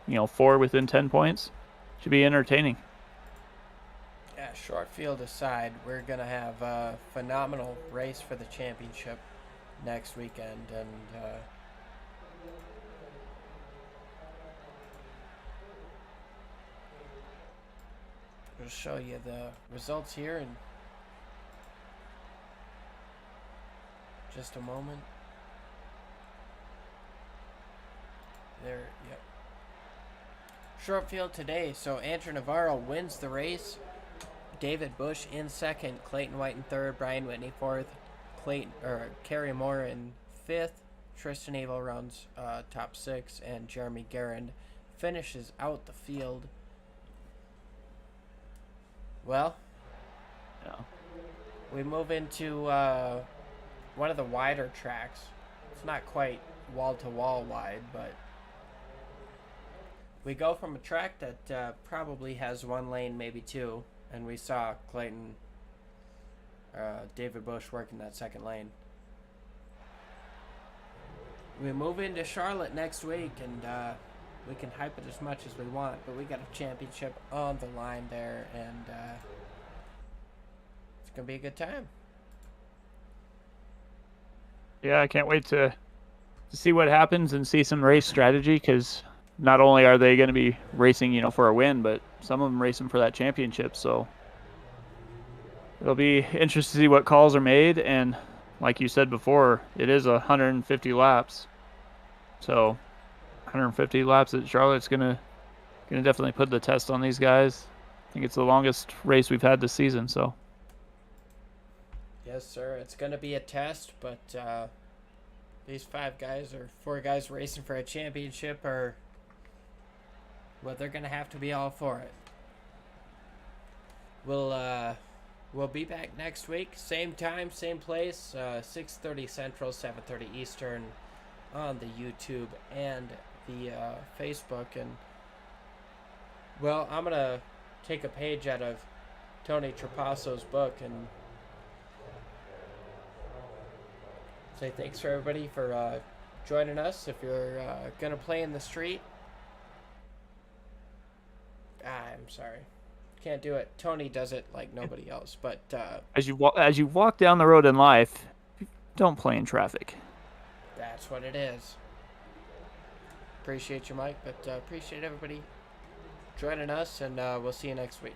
S1: 4 within 10 points should be entertaining.
S2: Yeah, short field aside, we're gonna have a phenomenal race for the championship next weekend, and we'll show you the results here in just a moment. There, yep. Short field today. So Andrew Navarro wins the race. David Bush in second. Clayton White in third. Brian Whitney fourth. Kerry Moore in fifth. Tristan Abel runs top 6, and Jeremy Garand finishes out the field. Well,
S1: yeah.
S2: We move into one of the wider tracks. It's not quite wall-to-wall wide, but we go from a track that probably has 1 lane, maybe 2, and we saw David Bush working that second lane. We move into Charlotte next week, and we can hype it as much as we want, but we got a championship on the line there, and it's going to be a good time.
S1: Yeah, I can't wait to see what happens and see some race strategy, because not only are they going to be racing, for a win, but some of them racing for that championship. So it'll be interesting to see what calls are made. And like you said before, it is 150 laps. So 150 laps at Charlotte's gonna definitely put the test on these guys. I think it's the longest race we've had this season. So
S2: yes, sir. It's gonna be a test, but these 4 guys racing for a championship they're gonna have to be all for it. We'll be back next week, same time, same place, 6:30 Central, 7:30 Eastern, on the YouTube and the Facebook. And well, I'm gonna take a page out of Tony Trapasso's book and say thanks for everybody for joining us. If you're gonna play in the street, I'm sorry, Can't do it. Tony does it like nobody else. But
S1: As you walk down the road in life, don't play in traffic.
S2: that's what it is. Appreciate you, Mike. But appreciate everybody joining us, and we'll see you next week.